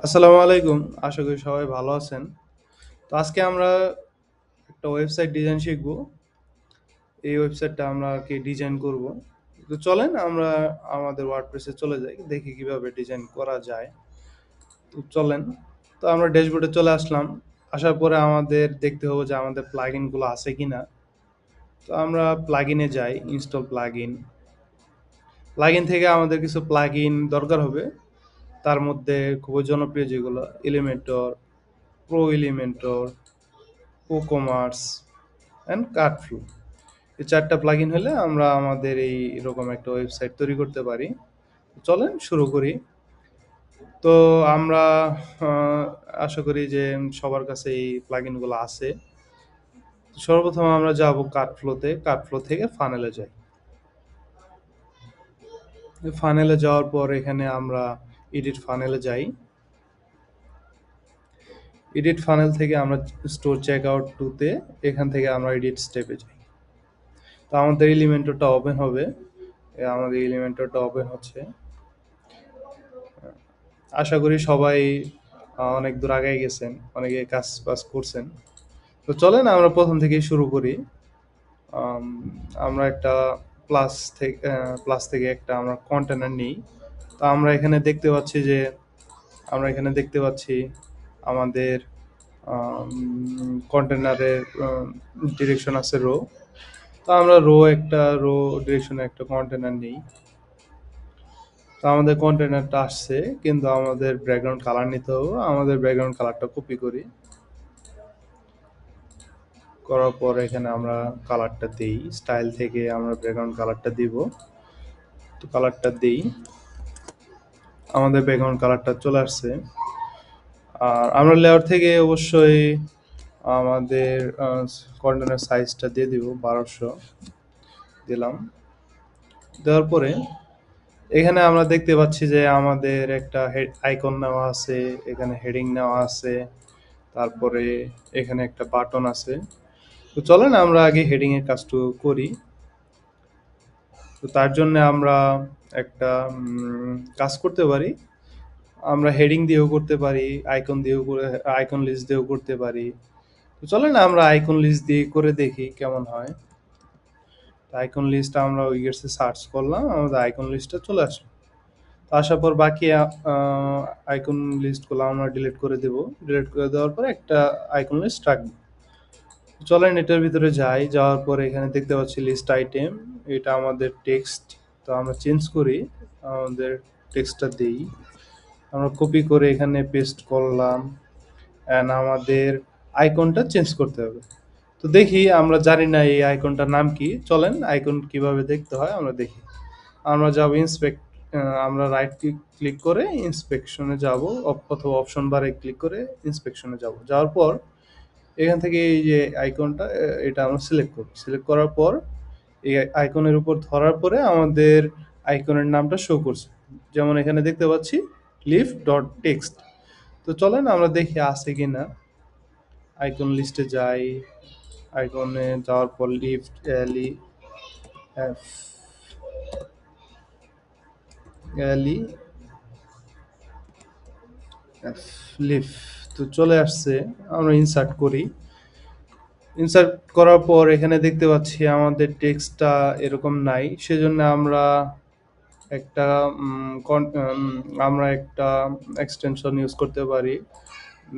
আসসালামু আলাইকুম। আশা করি সবাই ভালো আছেন। তো আজকে আমরা একটা ওয়েবসাইট ডিজাইন শিখব। এই ওয়েবসাইটটা আমরা আরকি ডিজাইন করব। তো চলেন আমরা আমাদের ওয়ার্ডপ্রেসে চলে যাই। দেখি কিভাবে ডিজাইন করা যায়। তো চলেন। তো আমরা ড্যাশবোর্ডে চলে আসলাম। আসার পরে আমাদের দেখতে হবে যে আমাদের প্লাগইন গুলো আছে কিনা। তো আমরা প্লাগইনে যাই, ইনস্টল প্লাগইন। প্লাগইন থেকে আমাদের কিছু প্লাগইন দরকার হবে। তার মধ্যে খুবই জনপ্রিয় যেগুলো এলিমেন্টর, প্রো এলিমেন্টর, কোকোমার্স অ্যান্ড কার্ডফ্লো। এই ৪ টা প্লাগইন হলে আমরা আমাদের এইরকম একটা ওয়েবসাইট তৈরি করতে পারি। চলেন শুরু করি। তো আমরা আ আশা করি যে সবার কাছে এই প্লাগইনগুলো আছে। সর্বপ্রথম আমরা যাবো কার্ডফ্লোতে। কার্ডফ্লো থেকে ফানেলে যাই। ফানেলে যাওয়ার পর এখানে আমরা এডিট ফানেলে যাই। এডিট ফানেল থেকে আমরা স্টোর চেকআউট 2 তে এখান থেকে আমরা এডিট স্টেপে যাই। তো আমাদের এলিমেন্টরটা ওপেন হবে। আমাদের এলিমেন্টরটা ওপেন হচ্ছে। আশা করি সবাই অনেক দূর আগায় গেছেন, অনেকে কাজ-বাজ করছেন। তো চলেন আমরা প্রথম থেকেই শুরু করি। আম আমরা একটা প্লাস থেকে একটা আমরা কন্টেনার নিই। তো আমরা এখানে দেখতে পাচ্ছি আমাদের কন্টেনারের ডিরেকশন আছে রো। তো আমরা রো ডিরেকশনে একটা কন্টেনার নিই। তো আমাদের কন্টেনারটা আসছে, কিন্তু আমাদের ব্যাকগ্রাউন্ড কালার নিতে হবে। আমাদের ব্যাকগ্রাউন্ড কালারটা কপি করি। করার পর এখানে আমরা কালারটা দেই। স্টাইল থেকে আমরা ব্যাকগ্রাউন্ড কালারটা দিব। তো কালারটা দেই। আমাদের ব্যাকগ্রাউন্ড কালারটা চলে আসছে। আর আমরা লেয়ার থেকে অবশ্যই আমাদের কন্টেনার সাইজটা দিয়ে দিব 1200 দিলাম। দেওয়ার পরে এখানে আমরা দেখতে পাচ্ছি যে আমাদের একটা হেড আইকন নেওয়া আছে, এখানে হেডিং নেওয়া আছে, তারপরে এখানে একটা বাটন আছে। তো চলেন আমরা আগে হেডিং এর কাজটুকু করি। তো তার জন্য আমরা একটা কাজ করতে পারি। আমরা হেডিং দিয়েও করতে পারি, আইকন লিস্ট দিয়েও করতে পারি। তো চলেন আমরা আইকন লিস্ট দিয়ে করে দেখি কেমন হয়। আইকন লিস্ট আমরা উইগেটসে সার্চ করলাম, আমাদের আইকন লিস্টটা চলে আসলো। তো আসার পর বাকি আইকন লিস্টগুলো আমরা ডিলিট করে দেব। ডিলিট করে দেওয়ার পর একটা আইকন লিস্ট রাখবো। চলেন এটার ভিতরে যাই। যাওয়ার পরে এখানে দেখতে পাচ্ছি লিস্ট আইটেম। এটা আমাদের টেক্সট। তো আমরা চেঞ্জ করি। আমাদের টেক্সটটা দেই। আমরা কপি করে এখানে পেস্ট করলাম। অ্যান্ড আমাদের আইকনটা চেঞ্জ করতে হবে। তো দেখি, আমরা জানি না এই আইকনটার নাম কি। চলেন আইকন কিভাবে দেখতে হয় আমরা দেখি। আমরা যাব আমরা রাইট ক্লিক করে ইন্সপেকশনে যাব, অথবা অপশন বারে ক্লিক করে ইন্সপেকশনে যাব। যাওয়ার পর এখান থেকে এই যে আইকনটা, এটা আমরা সিলেক্ট করব। সিলেক্ট করার পর এই আইকনের উপর ধরার পরে আমাদের আইকনের নামটা শো করছে। যেমন এখানে দেখতে পাচ্ছি লিফট.টেক্সট। তো চলেন আমরা দেখি আছে কিনা। আইকন লিস্টে যাই। আইকনে যাওয়ার পর লিফট এলি এফ এলি এফ লিফ। তো চলে আসছে। আমরা ইনসার্ট করি। ইনসার্ট করার পর এখানে দেখতে পাচ্ছি আমাদের টেক্সটটা এরকম নাই। সেজন্য আমরা একটা আমরা একটা এক্সটেনশন ইউজ করতে পারি,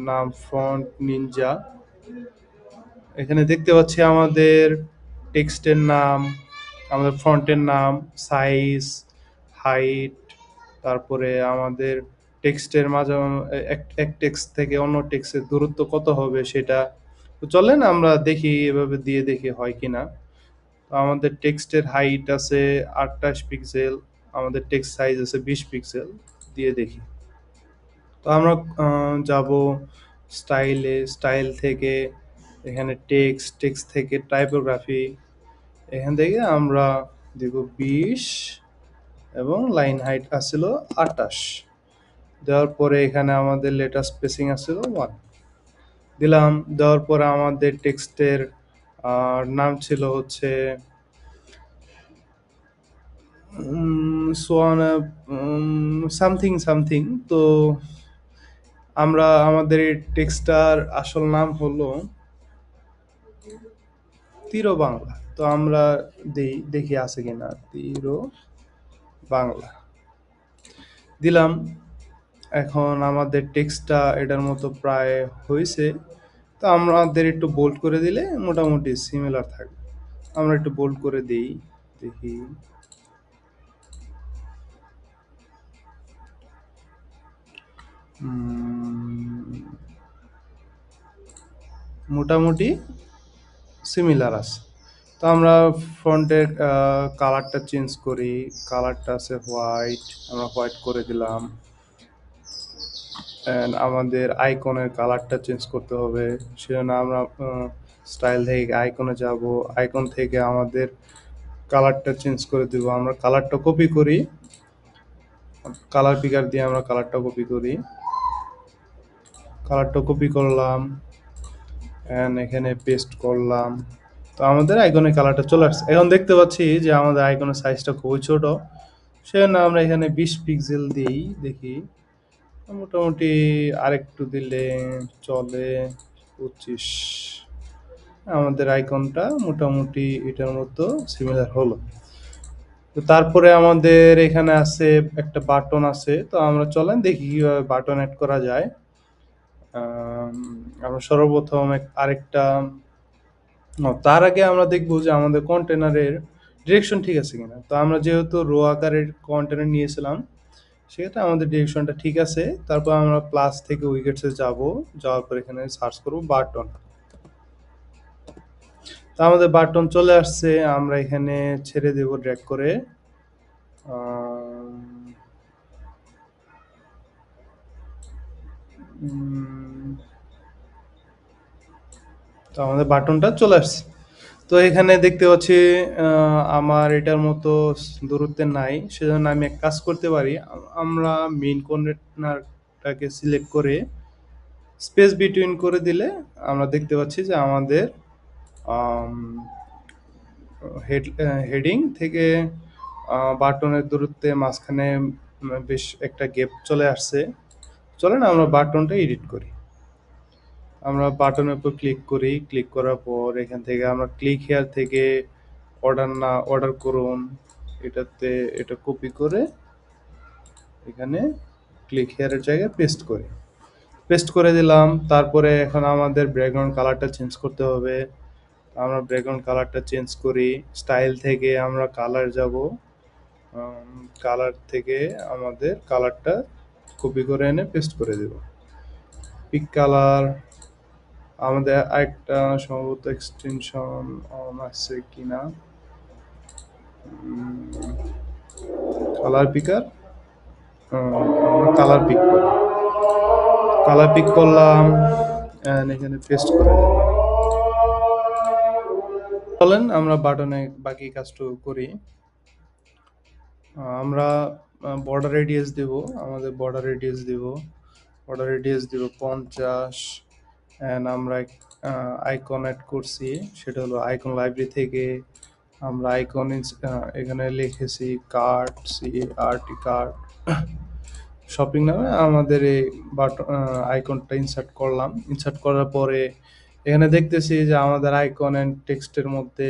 নাম ফন্ট নিনজা। এখানে দেখতে পাচ্ছি আমাদের টেক্সটের নাম, আমাদের ফন্টের নাম, সাইজ, হাইট, তারপরে আমাদের টেক্সটের মাঝে এক টেক্সট থেকে অন্য টেক্সটের দূরত্ব কত হবে সেটা। তো চলেন আমরা দেখি, এভাবে দিয়ে দেখি হয় কিনা। তো আমাদের টেক্সটের হাইট আছে 28 পিক্সেল, আমাদের টেক্সট সাইজ আছে 20 পিক্সেল। দিয়ে দেখি। তো আমরা যাব স্টাইল থেকে এখানে টেক্সট থেকে টাইপোগ্রাফি, এখান থেকে আমরা দিব 20 এবং লাইন হাইট আসছিল 28। দেওয়ার পরে এখানে আমাদের লেটার স্পেসিং আসছিল 1 দিলাম। দেওয়ার পরে আমাদের টেক্সটের নাম ছিল হচ্ছে সোয়ান সামথিং সামথিং। তো আমরা আমাদের এই টেক্সটার আসল নাম হলো তিরো বাংলা। তো আমরা দেখি আছে কিনা তিরো বাংলা দিলাম। এখন আমাদের টেক্সটটা এটার মতো প্রায় হয়েছে। তো আমাদের একটু বোল্ড করে দিলে মোটামুটি সিমিলার থাকবে। আমরা একটু বোল্ড করে দিই, দেখি। মোটামুটি সিমিলার আছে। তো আমরা ফন্টের কালারটা চেঞ্জ করি। কালারটা আছে হোয়াইট, আমরা হোয়াইট করে দিলাম। অ্যান্ড আমাদের আইকনের কালারটা চেঞ্জ করতে হবে, সেজন্য আমরা স্টাইল থেকে আইকনে যাব। আইকন থেকে আমাদের কালারটা চেঞ্জ করে দেব। আমরা কালারটা কপি করি, কালার পিকার দিয়ে আমরা কালারটা কপি করি। কালারটা কপি করলাম অ্যান্ড এখানে পেস্ট করলাম। তো আমাদের আইকনের কালারটা চলে আসছে। এখন দেখতে পাচ্ছি যে আমাদের আইকনের সাইজটা খুবই ছোট, সেজন্য আমরা এখানে 20 পিক্সেল দিই, দেখি। মোটামুটি আরেকটু দিলে চলে, 25। আমাদের আইকনটা মোটামুটি এটার মতো সিমিলার হলো। তো তারপরে আমাদের এখানে আছে একটা বাটন আছে। তো আমরা চলেন দেখি কিভাবে বাটন অ্যাড করা যায়। আমরা সর্বপ্রথম আরেকটা তার আগে আমরা দেখবো যে আমাদের কন্টেনারের ডিরেকশন ঠিক আছে কিনা। তো আমরা যেহেতু রো আকারের কন্টেনার নিয়েছিলাম, সেক্ষেত্রে আমাদের ডিরেকশনটা ঠিক আছে। তারপর আমরা প্লাস থেকে উইকেটসে যাব, যাওয়ার পর এখানে সার্চ করব বাটন। তো আমাদের বাটন চলে আসছে। আমরা এখানে ছেড়ে দেব ড্র্যাগ করে। তো আমাদের বাটনটা চলে আসছে। তো এখানে দেখতে পাচ্ছি আমার এটার মতো দূরত্বে নাই, সেজন্য আমি এক কাজ করতে পারি। আমরা মেইন কন্টেনারটাকে সিলেক্ট করে স্পেস বিটুইন করে দিলে আমরা দেখতে পাচ্ছি যে আমাদের হেডিং থেকে বাটনের দূরত্বে মাঝখানে বেশ একটা গ্যাপ চলে আসছে। চলেন আমরা বাটনটা এডিট করি। আমরা বাটনের উপর ক্লিক করি। ক্লিক করার পর এখান থেকে আমরা ক্লিক হেয়ার থেকে অর্ডার করুন, এটাতে এটা কপি করে এখানে ক্লিক হেয়ারের জায়গায় পেস্ট করে দিলাম। তারপরে এখন আমাদের ব্যাকগ্রাউন্ড কালারটা চেঞ্জ করতে হবে। আমরা ব্যাকগ্রাউন্ড কালারটা চেঞ্জ করি। স্টাইল থেকে আমরা কালার যাব। কালার থেকে আমাদের কালারটা কপি করে এনে পেস্ট করে দেব। পিক কালার আমাদের আরেকটা সম্ভবত এক্সটেনশন অন আছে কিনা, কালার পিকার। আমরা কালার পিক করলাম, এখানে পেস্ট করে দেব। চলেন আমরা বাটনে বাকি কাজটুকু করি। আমরা বর্ডার রেডিয়াস দেব। আমাদের বর্ডার রেডিয়াস দিব 50। অ্যান্ড আমরা আইকন অ্যাড করছি, সেটা হলো আইকন লাইব্রেরি থেকে আমরা আইকন এখানে লিখেছি কার্ট, CART কার্ট শপিং নামে আমাদের এই আইকনটা ইনসার্ট করলাম। ইনসার্ট করার পরে এখানে দেখতেছি যে আমাদের আইকন অ্যান্ড টেক্সটের মধ্যে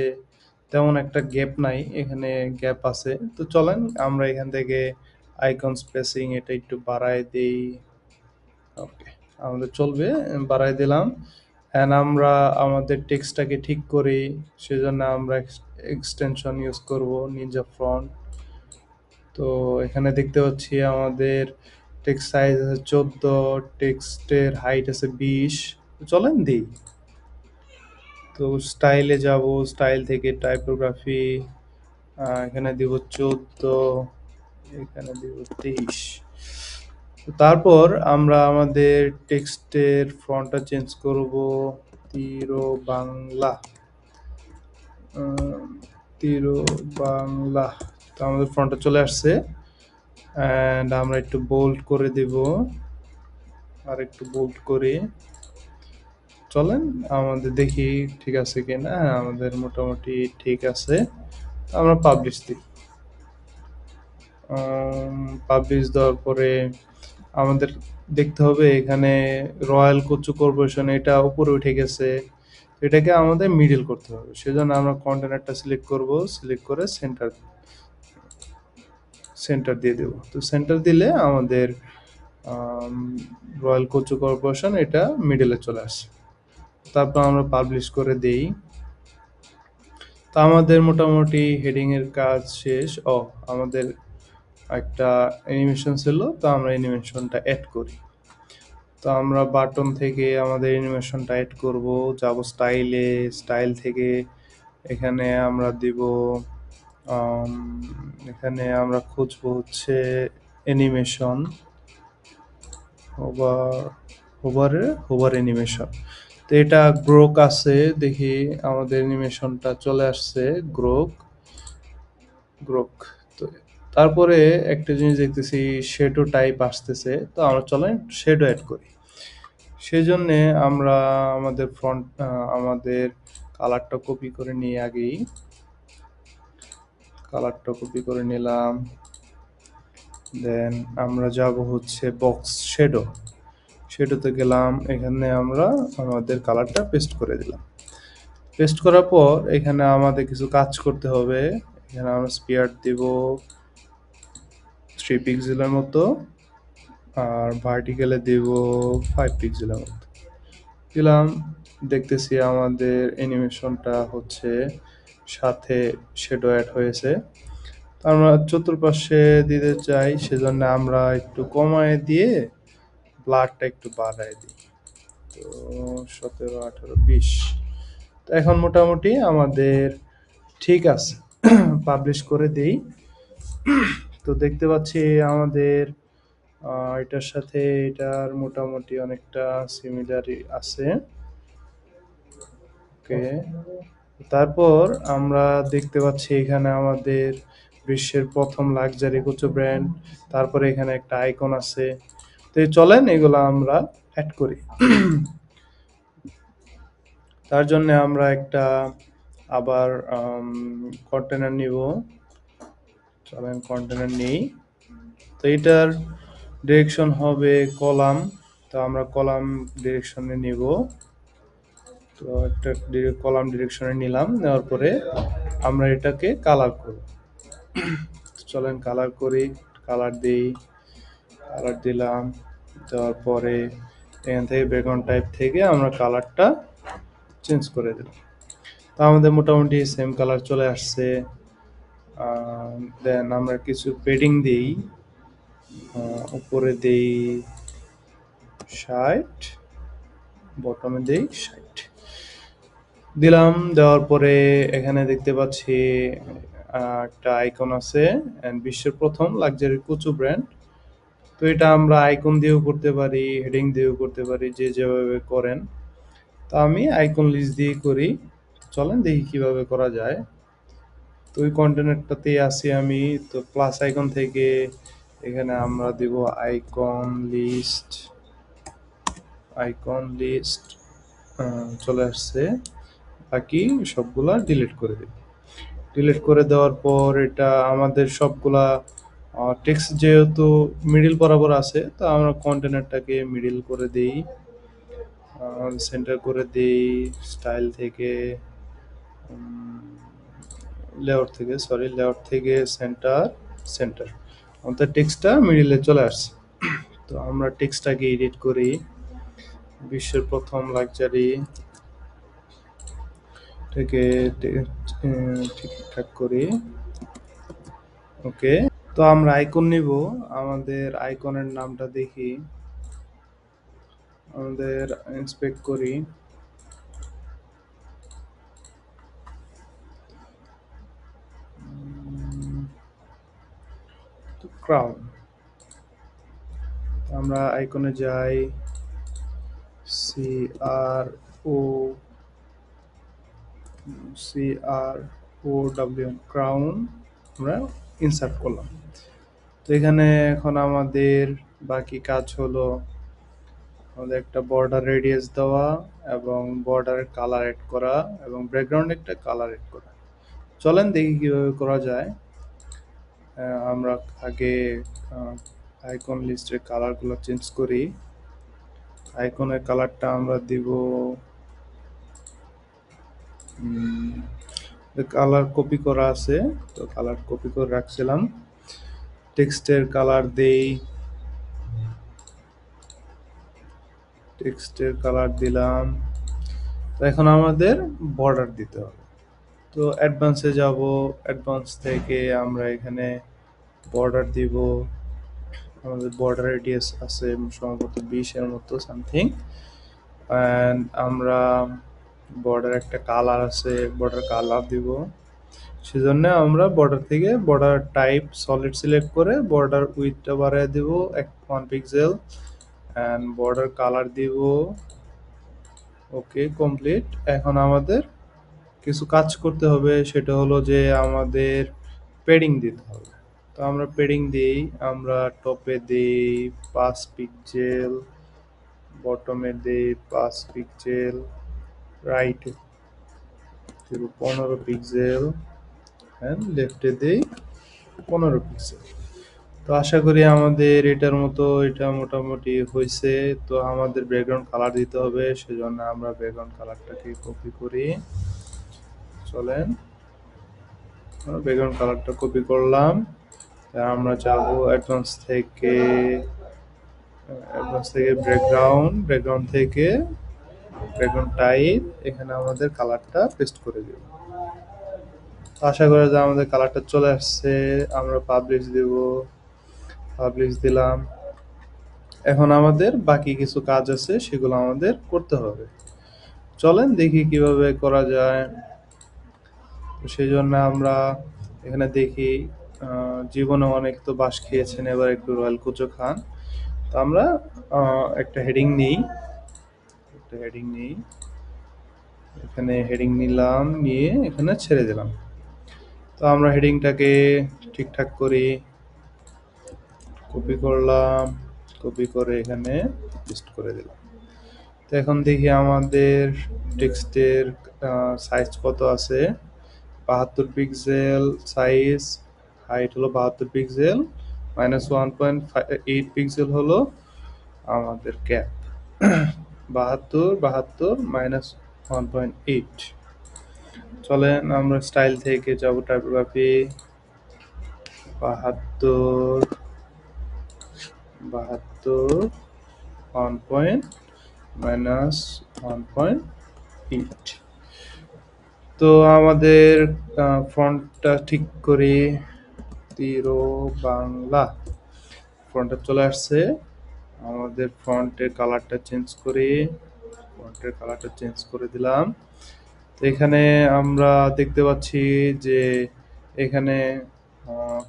তেমন একটা গ্যাপ নাই, এখানে গ্যাপ আছে। তো চলেন আমরা এখান থেকে আইকন স্পেসিং এটা একটু বাড়ায় দিই। ওকে, আমাদের চলবে, বাড়াই দিলাম। অ্যান্ড আমরা আমাদের টেক্সটটাকে ঠিক করি, সেজন্য আমরা এক্সটেনশন ইউজ করব নিনজা ফন্ট। তো এখানে দেখতে পাচ্ছি আমাদের টেক্সট সাইজ আছে 14, টেক্সটের হাইট আছে 20। চলেন দিই। তো স্টাইলে যাব, স্টাইল থেকে টাইপোগ্রাফি, এখানে দিব 14, এখানে দিব 23। তারপর আমরা আমাদের টেক্সটের ফন্টটা চেঞ্জ করব তিরো বাংলা। তো আমাদের ফন্টটা চলে আসছে। অ্যান্ড আমরা একটু বোল্ড করে দেব, আর একটু বোল্ড করি। চলেন আমাদের দেখি ঠিক আছে কিনা। আমাদের মোটামুটি ঠিক আছে। আমরা পাবলিশ দিই। পাবলিশ দেওয়ার পরে আমাদের দেখতে হবে এখানে রয়্যাল কচু কর্পোরেশন এটা উপরে উঠে গেছে, এটাকে আমাদের মিডল করতে হবে। সেজন্য আমরা কন্টেনারটা সিলেক্ট করব, সিলেক্ট করে সেন্টার সেন্টার দিয়ে দেব। তো সেন্টার দিলে আমাদের রয়্যাল কচু কর্পোরেশন এটা মিডলে চলে আসে। তারপর আমরা পাবলিশ করে দেই। তো আমাদের মোটামুটি হেডিং এর কাজ শেষ। আমাদের একটা অ্যানিমেশন ছিল, তো আমরা অ্যানিমেশনটা অ্যাড করি। তো আমরা বাটন থেকে আমাদের অ্যানিমেশনটা অ্যাড করব, যাব স্টাইলে, স্টাইল থেকে এখানে আমরা দিব এখানে আমরা খুঁজবো হচ্ছে অ্যানিমেশন, হোভার হোভার অ্যানিমেশন। তো এটা গ্রোক আছে, দেখি আমাদের অ্যানিমেশনটা চলে আসছে গ্রোক। তো তারপরে একটা জিনিস দেখতেছি শেডো টাইপ আসতেছে, তো আমরা চলেন শেডো অ্যাড করি। সেজন্যে আমরা আমাদের কালারটা কপি করে নিয়ে আগেই কালারটা কপি করে নিলাম। দেন আমরা যাব হচ্ছে বক্স শেডোতে গেলাম, এখানে আমরা আমাদের কালারটা পেস্ট করে দিলাম। পেস্ট করার পর এখানে আমাদের কিছু কাজ করতে হবে। এখানে আমরা স্পিয়ার দিব 3 পিক্সেলের মতো, আর ভার্টিক্যালে দিব 5 পিক্সেলের মতো দিলাম। দেখতেছি আমাদের অ্যানিমেশনটা হচ্ছে সাথে শ্যাডো অ্যাড হয়েছে। আমরা চতুর্পাশে দিতে চাই, সেজন্য আমরা একটু কমায় দিয়ে ব্লাডটা একটু বাড়ায় দিই। তো 17, 18, 20। তো এখন মোটামুটি আমাদের ঠিক আছে। পাবলিশ করে দেই। তো দেখতে পাচ্ছি আমাদের এটার সাথে এটার মোটামুটি অনেকটা সিমিলারই আছে। ওকে, তারপর আমরা দেখতে পাচ্ছি এখানে আমাদের বিশ্বের প্রথম লাক্সারি কচু ব্র্যান্ড, তারপরে এখানে একটা আইকন আছে। তো চলেন এগুলো আমরা অ্যাড করি। তার জন্য আমরা একটা আবার কন্টেনার নিব। চলেন কন্টেনার নেই। তো এটার ডিরেকশন হবে কলাম, তো আমরা কলাম ডিরেকশনে নিব। তো একটা কলাম ডিরেকশনে নিলাম, নেওয়ার পরে আমরা এটাকে কালার করব। চলেন কালার করি, কালার দিই, কালার দিলাম। দেওয়ার পরে এখান থেকে ব্যাকগ্রাউন্ড টাইপ থেকে আমরা কালারটা চেঞ্জ করে দিলাম। তো আমাদের মোটামুটি সেম কালার চলে আসছে। দেন আমরা কিছু পেডিং দিই, উপরে দিই 60, বটমে দিই 60 দিলাম। দেওয়ার পরে এখানে দেখতে পাচ্ছি একটা আইকন আছে, বিশ্বের প্রথম লাক্সারি কচু ব্র্যান্ড। তো এটা আমরা আইকন দিয়েও করতে পারি, হেডিং দিয়েও করতে পারি, যে যেভাবে করেন। তো আমি আইকন লিস্ট দিয়ে করি। চলেন দেখি কিভাবে করা যায়। তো ওই কন্টেনারটাতেই আসি আমি। তো প্লাস আইকন থেকে এখানে আমরা দিব আইকন লিস্ট চলে আসছে। বাকি সবগুলা ডিলিট করে দিই। ডিলিট করে দেওয়ার পর এটা আমাদের সবগুলা টেক্সট যেহেতু মিডিল বরাবর আছে, তো আমরা কন্টেনারটাকে মিডিল করে দিই, সেন্টার করে দিই, স্টাইল থেকে লেআউট থেকে সেন্টার আমাদের টেক্সটটা মিডিলে চলে আসছে। তো আমরা টেক্সটটাকে এডিট করি, বিশ্বের প্রথম লাক্সারি থেকে ঠিকঠাক করি। ওকে, তো আমরা আইকন নিব। আমাদের আইকনের নামটা দেখি, আমাদের ইন্সপেক্ট করি। ক্রাউন, আমরা আইকনে যাই, CRO ক্রাউন আমরা ইনসার্ট করলাম। তো এখানে এখন আমাদের বাকি কাজ হলো আমাদের একটা বর্ডার রেডিয়াস দেওয়া এবং বর্ডারের কালার এড করা এবং ব্যাকগ্রাউন্ডে একটা কালার এড করা। চলেন দেখি কিভাবে করা যায়। আমরা আগে আইকন লিস্টের কালারগুলো চেঞ্জ করি। আইকনের কালারটা আমরা দিব কালার কপি করা আছে, তো কালার কপি করে রাখছিলাম। টেক্সটের কালার দেই, টেক্সটের কালার দিলাম। তো এখন আমাদের বর্ডার দিতে হবে। তো অ্যাডভান্সে যাব, অ্যাডভান্স থেকে আমরা এখানে বর্ডার দিব। আমাদের বর্ডার রেডিয়াস আছে সম্ভবত 20 এর মতো সামথিং। অ্যান্ড আমরা বর্ডার একটা কালার আছে, বর্ডার কালার দিব। সেজন্য আমরা বর্ডার থেকে বর্ডার টাইপ সলিড সিলেক্ট করে বর্ডার উইডথটা বাড়িয়ে দিব 1 পিক্সেল অ্যান্ড বর্ডার কালার দিব। ওকে, কমপ্লিট। এখন আমাদের কিছু কাজ করতে হবে, সেটা হলো যে আমাদের পেডিং দিতে হবে। তো আমরা পেডিং দিই, আমরা টপে দিই 5 পিক্সেল, বটমে দিই 5 পিক্সেল, রাইটে দেব 15 পিক্সেল অ্যান্ড লেফটে দিই 15 পিক্সেল। তো আশা করি আমাদের এটার মতো এটা মোটামুটি হয়েছে। তো আমাদের ব্যাকগ্রাউন্ড কালার দিতে হবে, সেজন্য আমরা ব্যাকগ্রাউন্ড কালারটাকে কপি করি। চলেন, ব্যাকগ্রাউন্ড কালারটা কপি করলাম। আমরা যাব অ্যাডভান্স থেকে ব্যাকগ্রাউন্ড থেকে ব্যাকগ্রাউন্ড টাইপ, এখানে আমাদের কালারটা পেস্ট করে দেব। আশা করি যে আমাদের কালারটা চলে আসছে। আমরা পাবলিশ দেব, পাবলিশ দিলাম। এখন আমাদের বাকি কিছু কাজ আছে, সেগুলো আমাদের করতে হবে। চলেন দেখি কিভাবে করা যায়। তো সেই জন্য আমরা এখানে দেখি জীবনে অনেক তো বাঁশ খেয়েছেন, এবার একটু রয়্যাল কুচো খান। তো আমরা একটা হেডিং নিই, এখানে হেডিং নিলাম, নিয়ে এখানে ছেড়ে দিলাম। তো আমরা হেডিংটাকে ঠিকঠাক করি, কপি করলাম, কপি করে এখানে পেস্ট করে দিলাম। তো এখন দেখি আমাদের টেক্সটের সাইজ কত আছে। 72 পিক্সেল সাইজ, হাইট হলো 72 পিক্সেল, -1.8 পিক্সেল হলো আমাদের ক্যাপ। 72 -1.8। চলেন আমরা স্টাইল থেকে যাব টাইপোগ্রাফি, 72 -1.8। তো আমাদের ফন্টটা ঠিক করি, তিরো বাংলা ফন্টটা চলে আসছে। আমাদের ফন্টের কালারটা চেঞ্জ করি, ফন্টের কালারটা চেঞ্জ করে দিলাম। তো এখানে আমরা দেখতে পাচ্ছি যে এখানে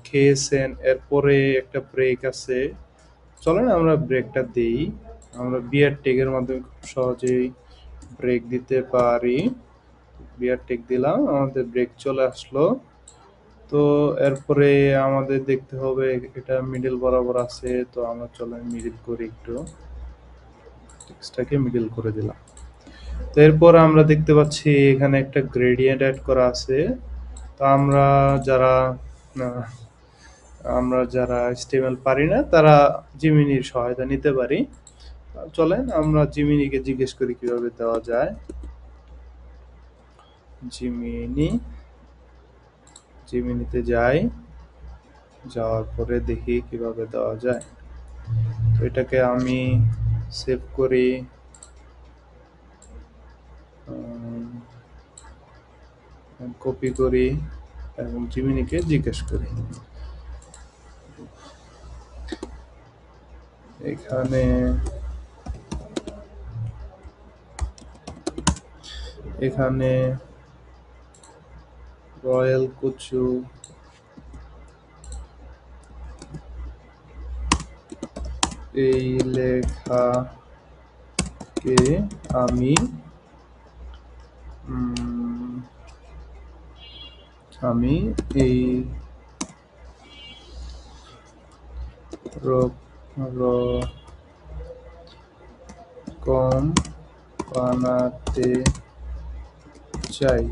খেয়েছেন, এরপরে একটা ব্রেক আছে। চলেন আমরা ব্রেকটা দিই। আমরা বিয়ার টেগের মাধ্যমে খুব সহজেই ব্রেক দিতে পারি। বিয়ার টেগ দিলাম, আমাদের ব্রেক চলে আসলো। তো এরপরে আমাদের দেখতে হবে এটা মিডল বরাবর আছে, তো আমরা চলেন মিডল করি, একটু টেক্সটটাকে মিডল করে দিলাম। তো এরপর আমরা দেখতে পাচ্ছি এখানে একটা গ্রেডিয়েন্ট অ্যাড করা আছে। তো আমরা যারা HTML পারি না, তারা জিমিনির সহায়তা নিতে পারি। চলেন আমরা জিমিনিকে জিজ্ঞেস করি কিভাবে দেওয়া যায়। জিমিনিতে যাই, যাওয়ার পরে দেখি কিভাবে দেওয়া যায়। তো এটাকে আমি সেভ করি, কপি করি এবং জিমিনিকে জিজ্ঞেস করি। এখানে রয়্যাল কুচু এই লেখাকে আমি এই রকম বানাতে চাই,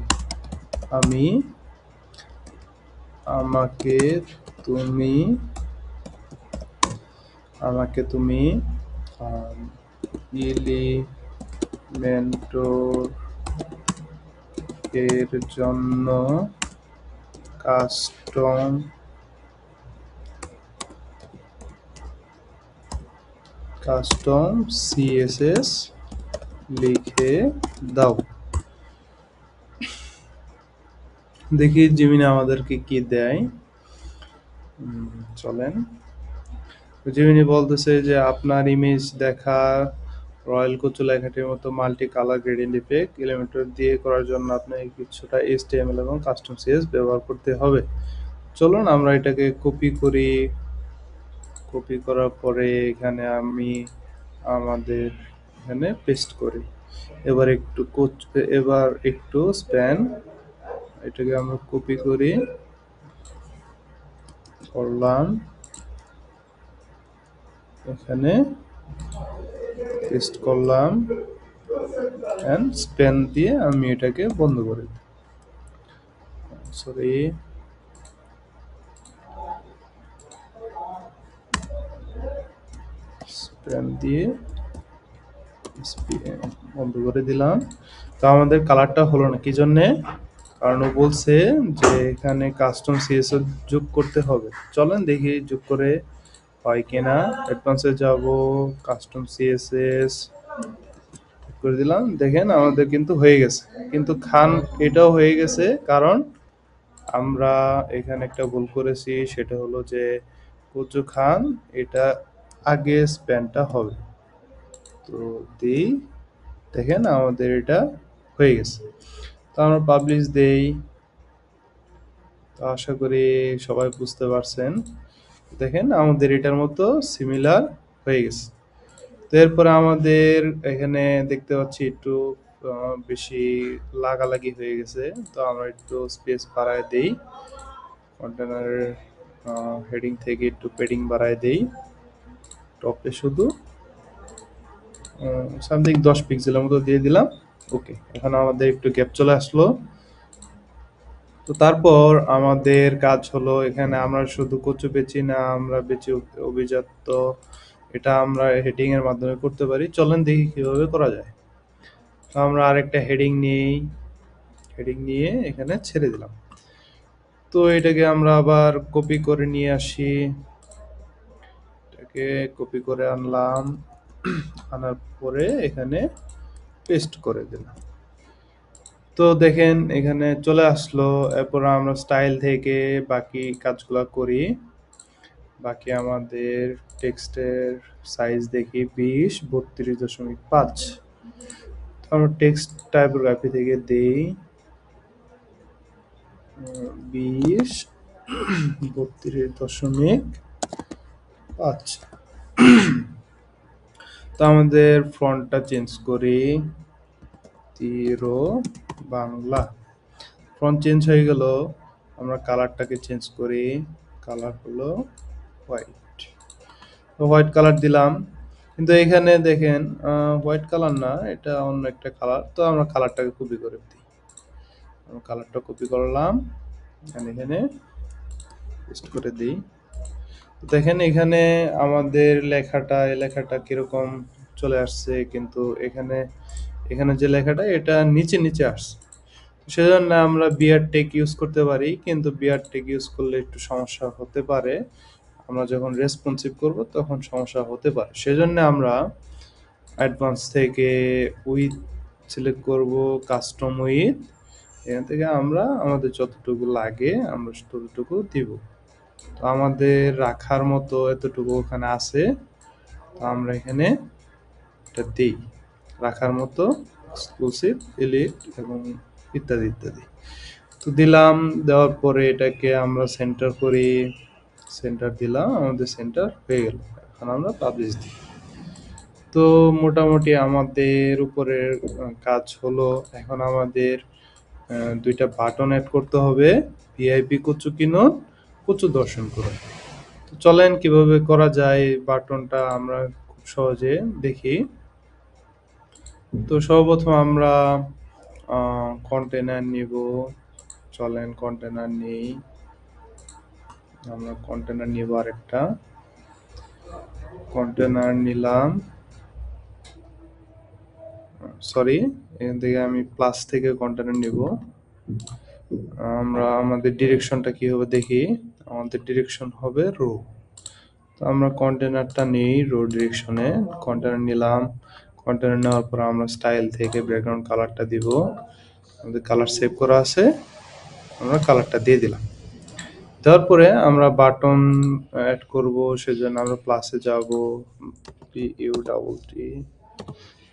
আমাকে তুমি আমাকে তুমি এলিমেন্টর এর জন্য কাস্টম সিএসএস লিখে দাও। দেখি জিমিনি আমাদেরকে কি দেয়। চলেন, জিমিনি বলতেছে যে আপনার ইমেজ দেখা রয়্যাল কোচু লেখাটির মতো multi colour gradient effect Elementor দিয়ে করার জন্য আপনাকে কিছুটা HTML এবং কাস্টম সিএস ব্যবহার করতে হবে। চলুন আমরা এটাকে কপি করি। কপি করার পরে এখানে আমি আমাদের এখানে পেস্ট করি। এবার একটু স্প্যান, এটাকে আমরা কপি করি, করলাম, এখানে পেস্ট করলাম এন্ড স্প্যান দিয়ে আমি এটাকে বন্ধ করে দিই। সরি, স্প্যান দিয়ে বন্ধ করে দিলাম। তো আমাদের কালারটা হলো না, কি জন্যে? কারণ ও বলছে যে এখানে কাস্টম সিএসএস যোগ করতে হবে। চলেন দেখি যোগ করে হয় কিনা। অ্যাডভান্সে যাব, কাস্টম সিএসএস করে দিলাম। দেখেন আমাদের কিন্তু হয়ে গেছে, কিন্তু খান এটাও হয়ে গেছে, কারণ আমরা এখানে একটা ভুল করেছি। সেটা হলো যে কুচু খান এটা আগে স্প্যানটা হবে। তো দিই, দেখেন আমাদের এটা হয়ে গেছে। তো আমরা পাবলিশ দেই। তো আশা করি সবাই বুঝতে পারছেন। দেখেন আমাদের এটার মতো সিমিলার হয়ে গেছে। তো এরপরে আমাদের এখানে দেখতে পাচ্ছি একটু বেশি লাগালাগি হয়ে গেছে। তো আমরা একটু স্পেস বাড়ায় দেই, কন্টেনারের হেডিং থেকে একটু পেডিং বাড়ায় দেই, টপে শুধু সামথিং 10 পিক্সেলের মতো দিয়ে দিলাম। ওকে, এখন আমাদের একটু গ্যাপ চলে আসলো। তো তারপর আমাদের কাজ হলো, এখানে আমরা শুধু কচু বেচি না, আমরা বেচি অভিজাত্য। এটা আমরা হেডিং এর মাধ্যমে করতে পারি। চলেন দেখি কিভাবে করা যায়। তো আমরা আরেকটা হেডিং নিয়ে এখানে ছেড়ে দিলাম। তো এটাকে আমরা আবার কপি করে নিয়ে আসি, এটাকে কপি করে আনলাম, আনার পরে এখানে পেস্ট করে দিলাম। তো দেখেন এখানে চলে আসলো। এরপর আমরা স্টাইল থেকে বাকি কাজগুলো করি। বাকি আমাদের টেক্সটের সাইজ দেখি 20 32.5। আমরা টেক্সট টাইপোগ্রাফি থেকে দেই 20 32.5। তো আমাদের ফন্টটা চেঞ্জ করি, তিরো বাংলা। ফন্ট চেঞ্জ হয়ে গেল। আমরা কালারটাকে চেঞ্জ করি, কালার হলো হোয়াইট। তো হোয়াইট কালার দিলাম, কিন্তু এখানে দেখেন হোয়াইট কালার না, এটা অন্য একটা কালার। তো আমরা কালারটাকে কপি করে দিই। আমরা কালারটা কপি করলাম, এখানে পেস্ট করে দিই। দেখেন এখানে আমাদের লেখাটা কিরকম চলে আসছে, কিন্তু এখানে যে লেখাটা এটা নিচে আসছে। সেজন্য আমরা বিআর টেক ইউজ করতে পারি, কিন্তু বিআর টেক ইউজ করলে একটু সমস্যা হতে পারে। আমরা যখন রেসপন্সিভ করব তখন সমস্যা হতে পারে। সেজন্য আমরা অ্যাডভান্স থেকে উইথ সিলেক্ট করব, কাস্টম উইথ। এখান থেকে আমরা আমাদের যতটুকু লাগে আমরা ততটুকু দিব। তো আমাদের রাখার মতো এতটুকু ওখানে আছে। তো আমরা এখানে এটা দিই, রাখার মতো এক্সক্লুসিভ, এলিট এবং ইত্যাদি ইত্যাদি। তো দিলাম, দেওয়ার পরে এটাকে আমরা সেন্টার করি, সেন্টার দিলাম, আমাদের সেন্টার হয়ে গেল। এখন আমরা পাবলিশ দিই। তো মোটামুটি আমাদের উপরের কাজ হলো। এখন আমাদের দুইটা বাটন অ্যাড করতে হবে, ভিআইপি কচু কিনুন, কচু দর্শন করুন। তো চলেন কিভাবে করা যায় বাটনটা আমরা খুব সহজে দেখি। তো সর্বপ্রথম আমরা কন্টেনার নিব। চলেন কন্টেনার নেই, আমরা কন্টেনার নিব আরেকটা। কন্টেনার নিলাম, সরি এখান থেকে আমি প্লাস থেকে কন্টেনার নিব। আমরা আমাদের ডিরেকশনটা কি হবে দেখি, আমাদের ডিরেকশন হবে রো। তো আমরা কন্টেনারটা নিই রো ডিরেকশনে, কন্টেনার নিলাম, কন্টেনার নেওয়ার পর আমরা স্টাইল থেকে ব্যাকগ্রাউন্ড কালারটা দিব, আমাদের কালার সেভ করা আছে, আমরা কালারটা দিয়ে দিলাম। দেওয়ার পরে আমরা বাটন অ্যাড করব, সেজন্য আমরা প্লাসে যাব, PUTT,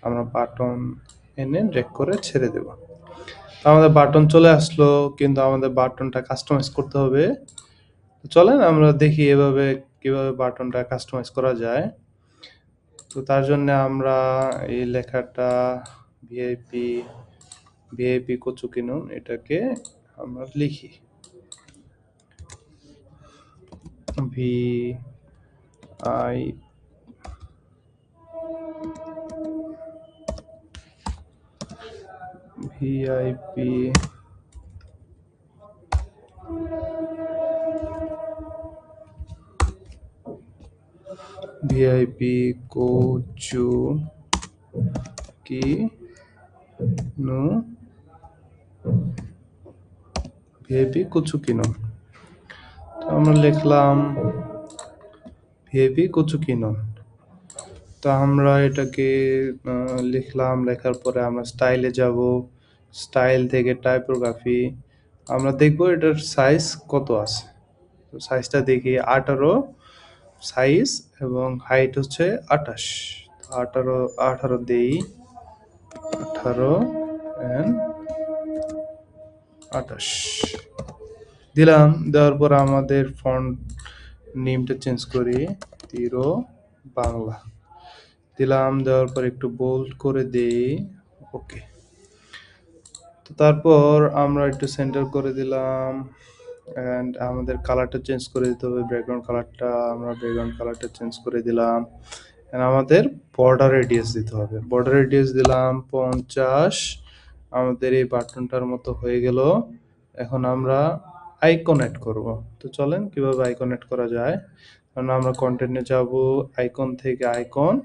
আমরা বাটন এনে ড্র্যাগ করে ছেড়ে দেব। তো আমাদের বাটন চলে আসলো, কিন্তু আমাদের বাটনটা কাস্টমাইজ করতে হবে। চলেন আমরা দেখি এভাবে কিভাবে বাটনটা কাস্টমাইজ করা যায়। তো তার জন্য আমরা এই লেখাটা ভিআইপি ভিআইপি কচু কিনুন এটাকে আমরা লিখি, ভিআইপি ভিআইপি কচু কি নু, ভিআইপি কচু কিনুন। তো আমরা লিখলাম ভিআইপি কচু কিনুন। তো আমরা এটাকে লিখলাম, লেখার পরে আমরা স্টাইলে যাব, স্টাইল থেকে টাইপোগ্রাফি, আমরা দেখব এটার সাইজ কত আছে। তো সাইজটা দেখি 18 সাইজ এবং হাইট হচ্ছে 28, 18 দেই, 18 and 28 দিলাম। দেওয়ার পর আমাদের ফন্ট নেমটা চেঞ্জ করি, তিরো বাংলা দিলাম, দেওয়ার পর একটু বোল্ড করে দেই, ওকে। তো তারপর আমরা একটু সেন্টার করে দিলাম, অ্যান্ড আমাদের কালারটা চেঞ্জ করে দিতে হবে, ব্যাকগ্রাউন্ড কালারটা, আমরা ব্যাকগ্রাউন্ড কালারটা চেঞ্জ করে দিলাম। অ্যান্ড আমাদের বর্ডার রেডিয়াস দিতে হবে, বর্ডার রেডিয়াস দিলাম 50, আমাদের এই বাটনটার মতো হয়ে গেল। এখন আমরা আইকন অ্যাড করব। তো চলেন কিভাবে আইকন অ্যাড করা যায়। কারণ আমরা কন্টেন্টে যাব, আইকন থেকে আইকন,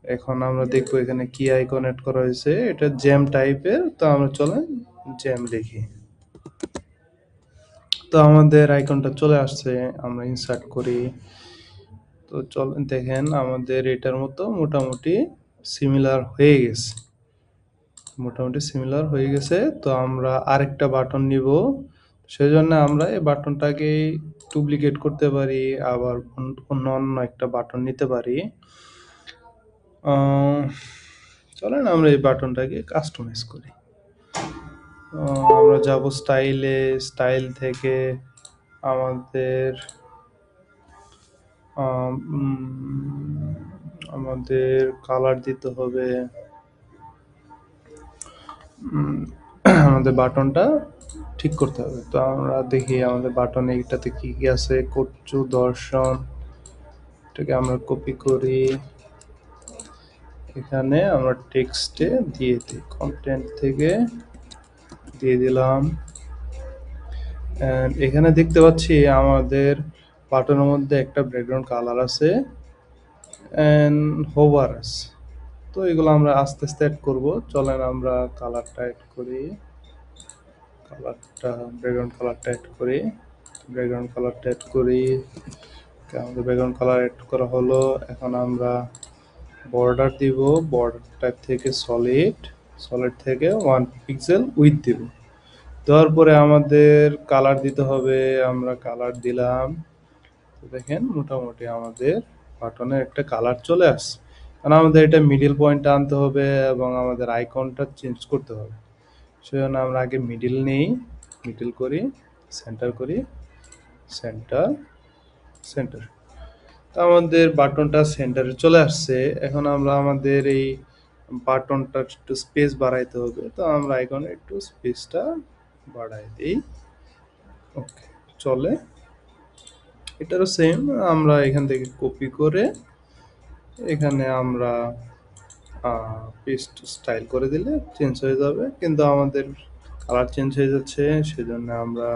এখন আমরা দেখবো এখানে কি আইকন অ্যাড করা হয়েছে, এটা জ্যাম টাইপের। তো আমরা চলেন জ্যাম লিখি, তো আমাদের আইকনটা চলে আসছে, আমরা ইনসার্ট করি। তো চলেন দেখেন আমাদের এটার মতো মোটামুটি সিমিলার হয়ে গেছে, মোটামুটি সিমিলার হয়ে গেছে। তো আমরা আরেকটা বাটন নিব, সেজন্য আমরা এই বাটনটাকে ডুপ্লিকেট করতে পারি, আবার অন্য একটা বাটন নিতে পারি। চলেন আমরা এই বাটনটাকে কাস্টমাইজ করি। আমরা যাব স্টাইলে, স্টাইল থেকে আমাদের আমাদের কালার দিতে হবে, আমাদের বাটনটা ঠিক করতে হবে। তো আমরা দেখি আমাদের বাটনে এইটাতে কি কি আছে, কচু দর্শন, এটাকে আমরা কপি করি, এখানে আমরা টেক্সটে দিয়ে দিই, কন্টেন্ট থেকে দিয়ে দিলাম। এখানে দেখতে পাচ্ছি আমাদের বাটনের মধ্যে একটা ব্যাকগ্রাউন্ড কালার আছে এন্ড হোভার আছে। তো এগুলো আমরা আস্তে আস্তে অ্যাড করব। চলেন আমরা কালারটা অ্যাড করি, কালারটা ব্যাকগ্রাউন্ড কালারটা অ্যাড করি, ব্যাকগ্রাউন্ড কালারটা অ্যাড করি। আমাদের ব্যাকগ্রাউন্ড কালার অ্যাড করা হলো। এখন আমরা বর্ডার দিব, বর্ডার টাইপ থেকে সলিড, সলিড থেকে 1 পিক্সেল উইথ দিব। দেওয়ার পরে আমাদের কালার দিতে হবে, আমরা কালার দিলাম। তো দেখেন মোটামুটি আমাদের বাটনের একটা কালার চলে আসছে। কারণ আমাদের এটা মিডিল পয়েন্টে আনতে হবে এবং আমাদের আইকনটা চেঞ্জ করতে হবে, সেজন্য আমরা আগে মিডিল নেই, মিডিল করি, সেন্টার করি, সেন্টার, সেন্টার। তো আমাদের বাটনটা সেন্টারে চলে আসছে। এখন আমরা আমাদের এই বাটনটা একটু স্পেস বাড়াইতে হবে, তো আমরা আইকনে একটু স্পেসটা বাড়াই দিই, ওকে চলে। এটারও সেম, আমরা এখান থেকে কপি করে এখানে আমরা পেস্ট স্টাইল করে দিলে চেঞ্জ হয়ে যাবে, কিন্তু আমাদের কালার চেঞ্জ হয়ে যাচ্ছে, সেজন্য আমরা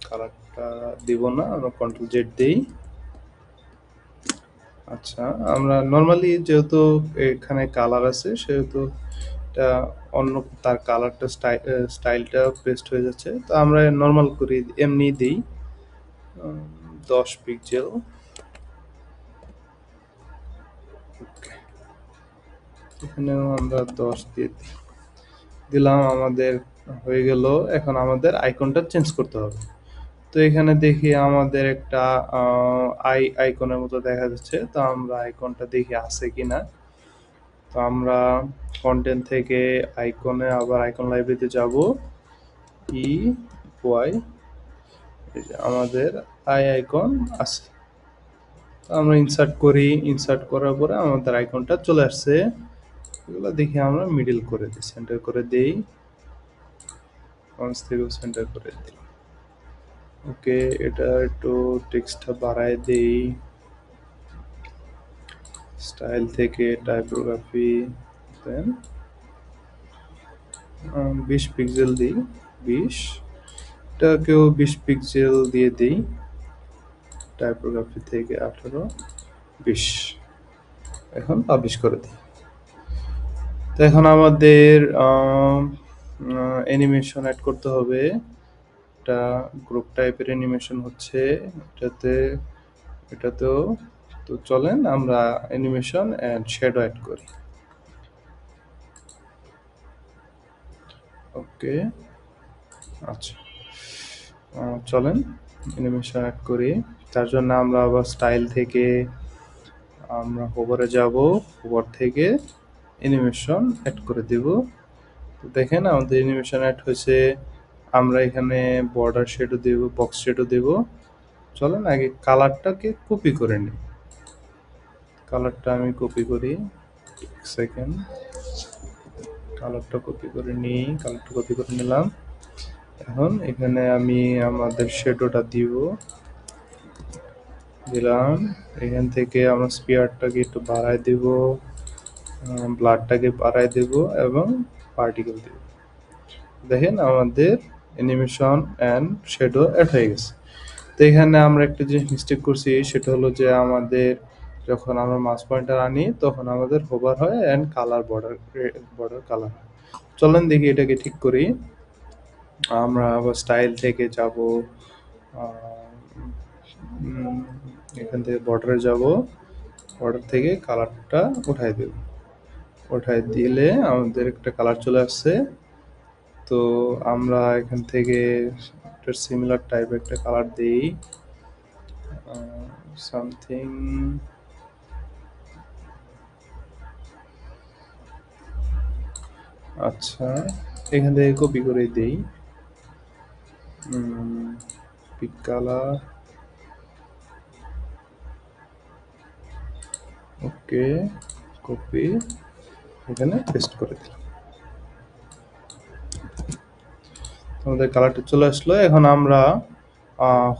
কালারটা দিব না, আমরা কন্ট্রোল জেড দিই। আচ্ছা, আমরা নরমালি যেহেতু এখানে কালার আছে সেহেতু এটা অন্য তার কালারটা স্টাইলটা পেস্ট হয়ে যাচ্ছে। তো আমরা নরমাল করি এমনি দেই 10 পিক্সেল। ওকে, এখানেও আমরা 10 দিয়ে দিই। দিলাম, আমাদের হয়ে গেল। এখন আমাদের আইকনটা চেঞ্জ করতে হবে। তো এখানে দেখি আমাদের একটা আইকনের মতো দেখা যাচ্ছে। তো আমরা আইকনটা দেখি আছে কিনা। তো আমরা কন্টেন্ট থেকে আইকনে আবার আইকন লাইব্রেরিতে যাব। ই ওয়াই, আমাদের আইকন আছে। তো আমরা ইনসার্ট করি, ইনসার্ট করার পরে আমাদের আইকনটা চলে আসছে। এগুলো দেখি আমরা মিডল করে দিই, সেন্টার করে দেই, থেকেও সেন্টার করে দিই। ওকে, এটা একটু টেক্সটটা বাড়ায় দেই। স্টাইল থেকে টাইপোগ্রাফি, দেন 20 পিক্সেল দিই। 20, এটাকেও 20 পিক্সেল দিয়ে দিই। টাইপোগ্রাফি থেকে 18, 20। এখন পাবলিশ করে দিই। তো এখন আমাদের অ্যানিমেশন অ্যাড করতে হবে। এটা গ্রুপ টাইপের অ্যানিমেশন হচ্ছে এটাতেও। তো চলেন আমরা অ্যানিমেশন অ্যান্ড শ্যাডো অ্যাড করি। ওকে, আচ্ছা, চলেন অ্যানিমেশন অ্যাড করি। তার জন্য আমরা আবার স্টাইল থেকে আমরা হোভারে যাব, হোভার থেকে অ্যানিমেশন অ্যাড করে দেব। তো দেখেন আমাদের অ্যানিমেশন অ্যাড হয়েছে। আমরা এখানে বর্ডার শেডও দেব, বক্স শেডও দেব। চলেন আগে কালারটাকে কপি করে নিই। কালারটা আমি কপি করি, সেকেন্ড। কালারটা কপি করে নিই, কালারটা কপি করে নিলাম। এখন এখানে আমি আমাদের শেডোটা দিলাম। এখান থেকে আমরা স্পিয়ারটাকে একটু বাড়ায় দেব, ব্লাডটাকে বাড়ায় দেব এবং পার্টিকেল দেব। দেখেন আমাদের অ্যানিমেশন অ্যান্ড শেডো অ্যাড হয়ে গেছে। তো এখানে আমরা একটা জিনিস মিস্টেক করছি, সেটা হলো যে আমাদের যখন আমরা মাউস পয়েন্টার আনি তখন আমাদের হোভার হয় অ্যান্ড কালার বর্ডার কালার হয়। চলেন দেখি এটাকে ঠিক করি। আমরা আবার স্টাইল থেকে যাব, এখান থেকে বর্ডারে যাব, বর্ডার থেকে কালারটা উঠাই দেব। উঠাই দিলে আমাদের একটা কালার চলে আসছে। তো আমরা এখান থেকে একটা সিমিলার টাইপের একটা কালার দিই, সামথিং। আচ্ছা, এখান থেকে কপি করে দেই, পিক কালার। ওকে, কপি, এখানে পেস্ট করে দিলাম। আমাদের কালারটা চলে আসলো। এখন আমরা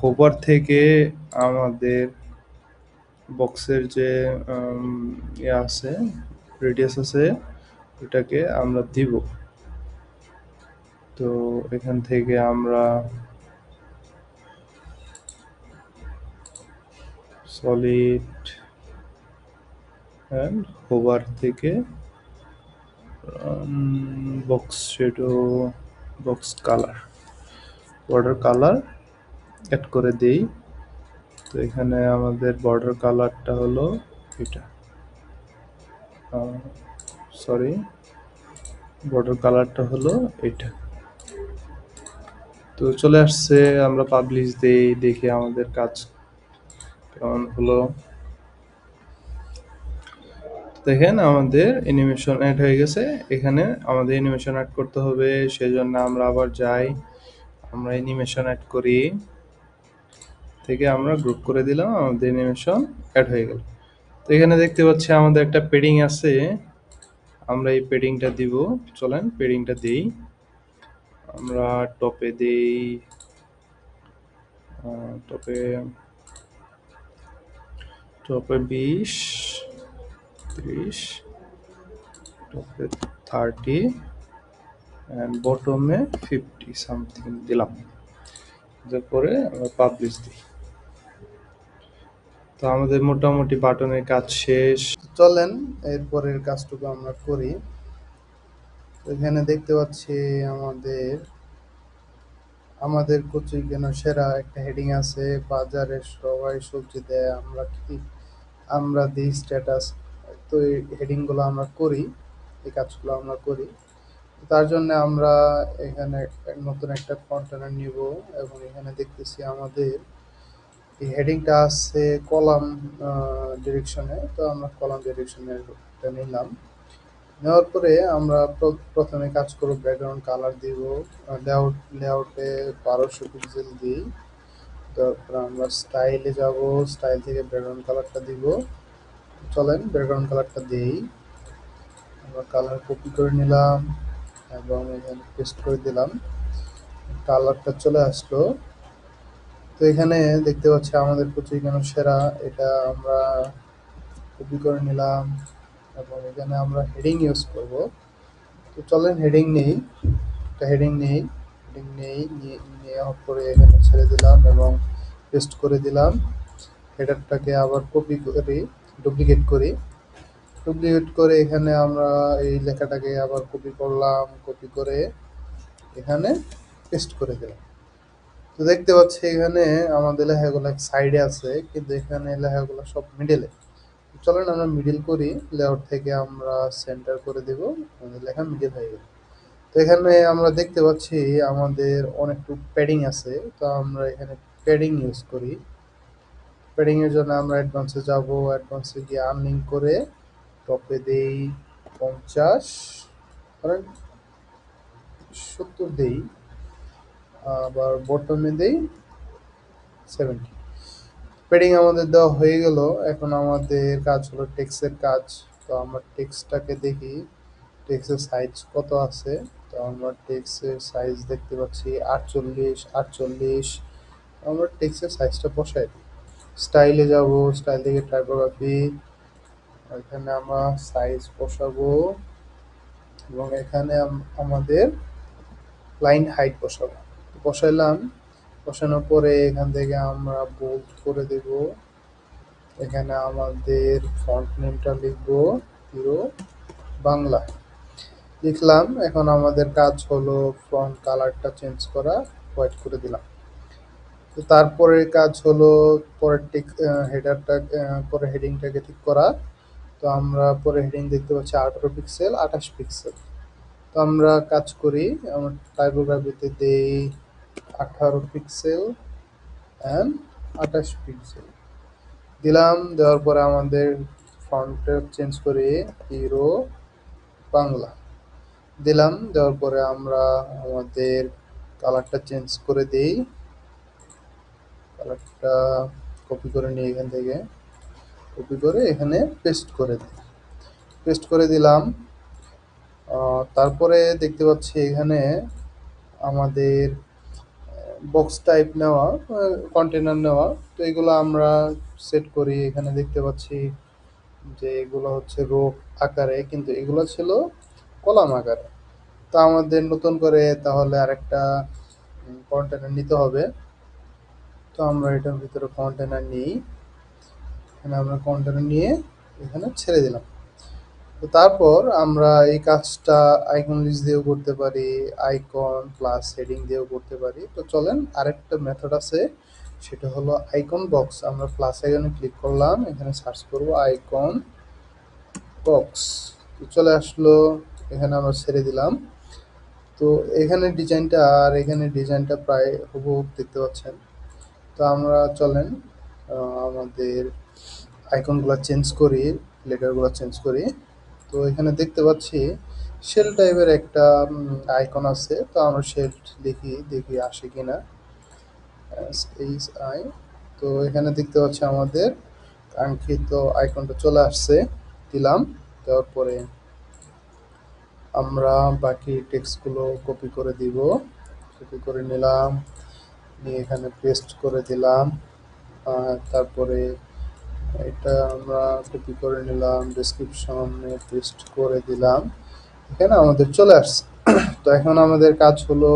হোভার থেকে আমাদের বক্সের যে ইয়ে আছে, রেডিয়াস আছে, ওটাকে আমরা দিব। তো এখান থেকে আমরা সলিড অ্যান্ড হোভার থেকে box shadow, box colour, border colour add করে দেই। তো এখানে আমাদের বর্ডার কালারটা হলো এটা, সরি, বর্ডার কালারটা হলো এটা। তো চলে আসছে, আমরা পাবলিশ দেই, দেখি আমাদের কাজ কেমন হলো। দেখেন আমাদের অ্যানিমেশন অ্যাড হয়ে গেছে। এখানে আমাদের অ্যানিমেশন অ্যাড করতে হবে, সেজন্য আমরা আবার যাই, আমরা অ্যানিমেশন অ্যাড করি, থেকে আমরা গ্রুপ করে দিলাম, আমাদের অ্যানিমেশন অ্যাড হয়ে গেল। তো এখানে দেখতে পাচ্ছি আমাদের একটা পেডিং আছে, আমরা এই পেডিংটা দিব। চলেন পেডিংটা দিই। আমরা টপে দিই, টপে 20, 30, টপে 30 অ্যান্ড বটমে 50 সামথিং দিলাম। তারপরে আমরা পাবলিশ দিই। তো আমাদের মোটামুটি বাটনের কাজ শেষ। চলেন এরপরের কাজটুকু আমরা করি। তো এখানে দেখতে পাচ্ছি আমাদের আমাদের কচুই কেন সেরা একটা হেডিং আছে, বাজারে সবাই সবজি দেয় আমরা কি আমরা দিই স্ট্যাটাস। তো এই হেডিং গুলো আমরা করি, এই কাজগুলো আমরা করি। তার জন্য আমরা এখানে নতুন একটা কন্টেনার নিব এবং এখানে দেখতেছি আমাদের এই হেডিংটা আছে কলাম ডিরেকশনে। তো আমরা কলাম ডিরেকশনে এটা নিলাম। নেওয়ার পরে আমরা প্রথমে কাজ করব, ব্যাকগ্রাউন্ড কালার দিব, লেআউটে 1200 পিক্সেল দিই। তারপর আমরা স্টাইলে যাব, স্টাইল থেকে ব্যাকগ্রাউন্ড কালারটা দিব। চলেন ব্যাকগ্রাউন্ড কালারটা দিই। আমরা কালার কপি করে নিলাম এবং এখানে পেস্ট করে দিলাম, কালারটা চলে আসলো। তো এখানে দেখতে পাচ্ছি আমাদের কচুই কেন সেরা, এটা আমরা কপি করে নিলাম এবং এখানে আমরা হেডিং ইউজ করব। তো চলেন হেডিং নেই, একটা হেডিং নেই, নেওয়ার পরে এখানে ছেড়ে দিলাম এবং পেস্ট করে দিলাম। হেডারটাকে আবার কপি করি, ডুপ্লিকেট করি, ডুপ্লিকেট করে এখানে আমরা এই লেখাটাকে আবার কপি করলাম, কপি করে এখানে পেস্ট করে দিলাম। তো দেখতে পাচ্ছি এখানে আমাদের লেখাগুলো এক সাইডে আছে, কিন্তু এখানে লেখাগুলো সব মিডলে। চলেন আমরা মিডিল করি, লেআউট থেকে আমরা সেন্টার করে দেব, আমাদের লেখা মিডিল হয়ে গেল। তো এখানে আমরা দেখতে পাচ্ছি আমাদের অনেকটুকু প্যাডিং আছে। তো আমরা এখানে প্যাডিং ইউজ করি। প্যাডিং এর জন্য আমরা অ্যাডভান্সে যাব, অ্যাডভান্সে গিয়ে আনলিঙ্ক করে টপে দেই 50, ধরেন 70 দেই, আবার বটমে দেই 70। প্যাডিং আমাদের দেওয়া হয়ে গেল। এখন আমাদের কাজ হলো টেক্সটের কাজ। তো আমরা টেক্সটটাকে দেখি, টেক্সটের সাইজ কত আছে। তো আমরা টেক্সটের সাইজ দেখতে পাচ্ছি 48। আমরা টেক্সটের সাইজটা বসাই দিই। স্টাইলে যাব, স্টাইল থেকে টাইপোগ্রাফি, এখানে আমরা সাইজ বসাবো এবং এখানে আমাদের লাইন হাইট বসাবো। বসাইলাম, বসানোর পরে এখান থেকে আমরা বোল্ড করে দেব। এখানে আমাদের ফন্ট নেমটা লিখবো হিরো বাংলা, লিখলাম। এখন আমাদের কাজ হলো ফন্ট কালারটা চেঞ্জ করা, হোয়াইট করে দিলাম। তো তারপরে কাজ হলো পরের হেডারটা, পরে হেডিংটাকে ঠিক করা। তো আমরা পরে হেডিং দেখতে পাচ্ছি 18 পিক্সেল 28 পিক্সেল। তো আমরা কাজ করি, আমরা টাইপোগ্রাফিতে দেই 18 পিক্সেল অ্যান্ড 28 পিক্সেল দিলাম। দেওয়ার পরে আমাদের ফন্টটা চেঞ্জ করি হিরো বাংলা দিলাম। দেওয়ার পরে আমরা আমাদের কালারটা চেঞ্জ করে দিই, কালারটা কপি করে নিই, এখান থেকে কপি করে এখানে পেস্ট করে দিই, পেস্ট করে দিলাম। তারপরে দেখতে পাচ্ছি এখানে আমাদের বক্স টাইপ নেওয়া, কন্টেনার নেওয়া। তো এগুলো আমরা সেট করি। এখানে দেখতে পাচ্ছি যে এগুলো হচ্ছে রো আকারে, কিন্তু এগুলো ছিল কলাম আকারে। তো আমাদের নতুন করে তাহলে আরেকটা কন্টেনার নিতে হবে। তো আমরা এটার ভিতরে কন্টেনার নিই, এখানে আমরা কন্টেনার নিয়ে এখানে ছেড়ে দিলাম। তো তারপর আমরা এই কাজটা আইকন লিস্ট দিয়েও করতে পারি, আইকন প্লাস হেডিং দিয়েও করতে পারি। তো চলেন আরেকটা মেথড আছে, সেটা হলো আইকন বক্স। আমরা প্লাস আইকনে ক্লিক করলাম, এখানে সার্চ করব আইকন বক্স। তো চলে আসলো, এখানে আমরা ছেড়ে দিলাম। তো এখানে ডিজাইনটা আর এখানে ডিজাইনটা প্রায় হুবহু দেখতে পাচ্ছেন। তো আমরা চলেন আমাদের আইকনগুলো চেঞ্জ করি, লেটারগুলো চেঞ্জ করি। তো এখানে দেখতে পাচ্ছি শেল টাইপের একটা আইকন আছে। তো আমরা শেল লিখি, দেখি আসে কিনা, SHI। তো এখানে দেখতে পাচ্ছি আমাদের কাঙ্ক্ষিত আইকনটা চলে আসছে, দিলাম। দেওয়ার পরে আমরা বাকি টেক্সটগুলো কপি করে দিব, কপি করে নিলাম, নিয়ে এখানে পেস্ট করে দিলাম। তারপরে এটা আমরা কপি করে নিলাম, ডেসক্রিপশনে পেস্ট করে দিলাম, এখানে আমাদের চলে আসছে। তো এখন আমাদের কাজ হলো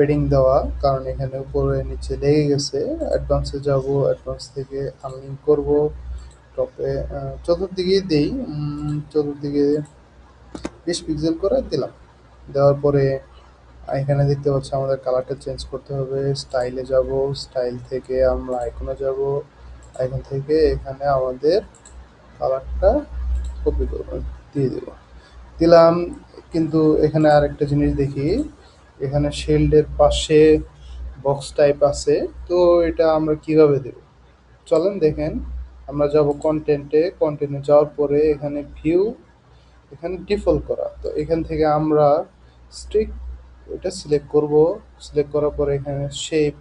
পেডিং দেওয়া, কারণ এখানে উপরে নিচে লেগে গেছে। অ্যাডভান্সে যাব, অ্যাডভান্স থেকে আনলিঙ্ক করব, টপে চতুর্দিকে দেই, চতুর্দিকে 20 পিক্সেল করে দিলাম। দেওয়ার পরে এখানে দেখতে পাচ্ছি আমাদের কালারটা চেঞ্জ করতে হবে। স্টাইলে যাব, স্টাইল থেকে আমরা আইকনে যাব, আইকন থেকে এখানে আমাদের কালারটা কপি দিয়ে দেব, দিলাম। কিন্তু এখানে আরেকটা জিনিস দেখি, এখানে শেল্ডের পাশে বক্স টাইপ আছে, তো এটা আমরা কিভাবে দেব চলেন দেখেন। আমরা যাব কন্টেন্টে, কন্টেন্টে যাওয়ার পরে এখানে ভিউ, এখানে ডিফল্ট করা, তো এখান থেকে আমরা স্ট্রিক এটা সিলেক্ট করব। সিলেক্ট করার পরে এখানে শেপ,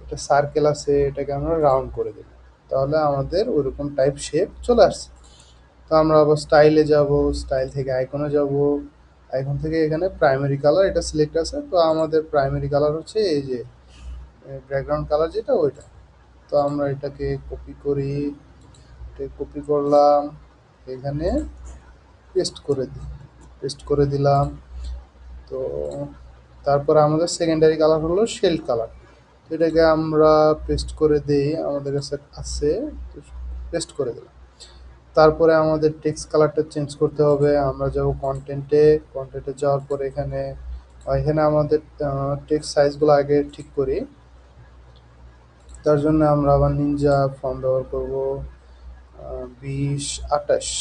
এটা সার্কেল আছে, এটাকে আমরা রাউন্ড করে দেব, তাহলে আমাদের ওইরকম টাইপ শেপ চলে আসছে। তো আমরা আবার স্টাইলে যাব, স্টাইল থেকে আইকনে যাব, আইকন থেকে এখানে প্রাইমারি কালার এটা সিলেক্ট আছে, তো আমাদের প্রাইমারি কালার হচ্ছে এই যে ব্যাকগ্রাউন্ড কালার যেটা ওইটা। তো আমরা এটাকে কপি করি, কপি করলাম, এখানে পেস্ট করে দিই, পেস্ট করে দিলাম। তো তারপরে আমাদের সেকেন্ডারি কালার হলো শেল কালার, তো এটাকে আমরা পেস্ট করে দিই, আমাদের কাছে আছে, পেস্ট করে দিলাম। তারপরে আমাদের টেক্সট কালারটা চেঞ্জ করতে হবে। আমরা যাব কন্টেন্টে, কন্টেন্টে যাওয়ার পরে এখানে এখানে আমাদের টেক্সট সাইজগুলো আগে ঠিক করি। তার জন্য আমরা আবার নিনজা ফন্ট ব্যবহার করব 20-28,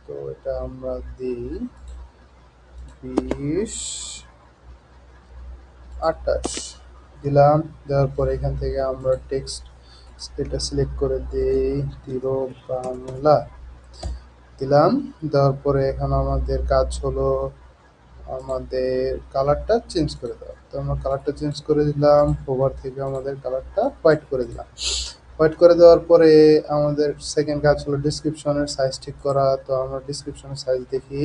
তো এটা আমরা দিই 20-28 দিলাম। দেওয়ার পরে এখান থেকে আমরা টেক্সট এটা সিলেক্ট করে দিই তিরো বাংলা দিলাম। দেওয়ার পরে এখন আমাদের কাজ হলো আমাদের কালারটা চেঞ্জ করে দেওয়া, তো আমরা কালারটা চেঞ্জ করে দিলাম, ওভার থেকে আমাদের কালারটা হোয়াইট করে দিলাম। হোয়াইট করে দেওয়ার পরে আমাদের সেকেন্ড কাজ হলো ডিসক্রিপশনের সাইজ ঠিক করা, তো আমরা ডিসক্রিপশনের সাইজ দেখি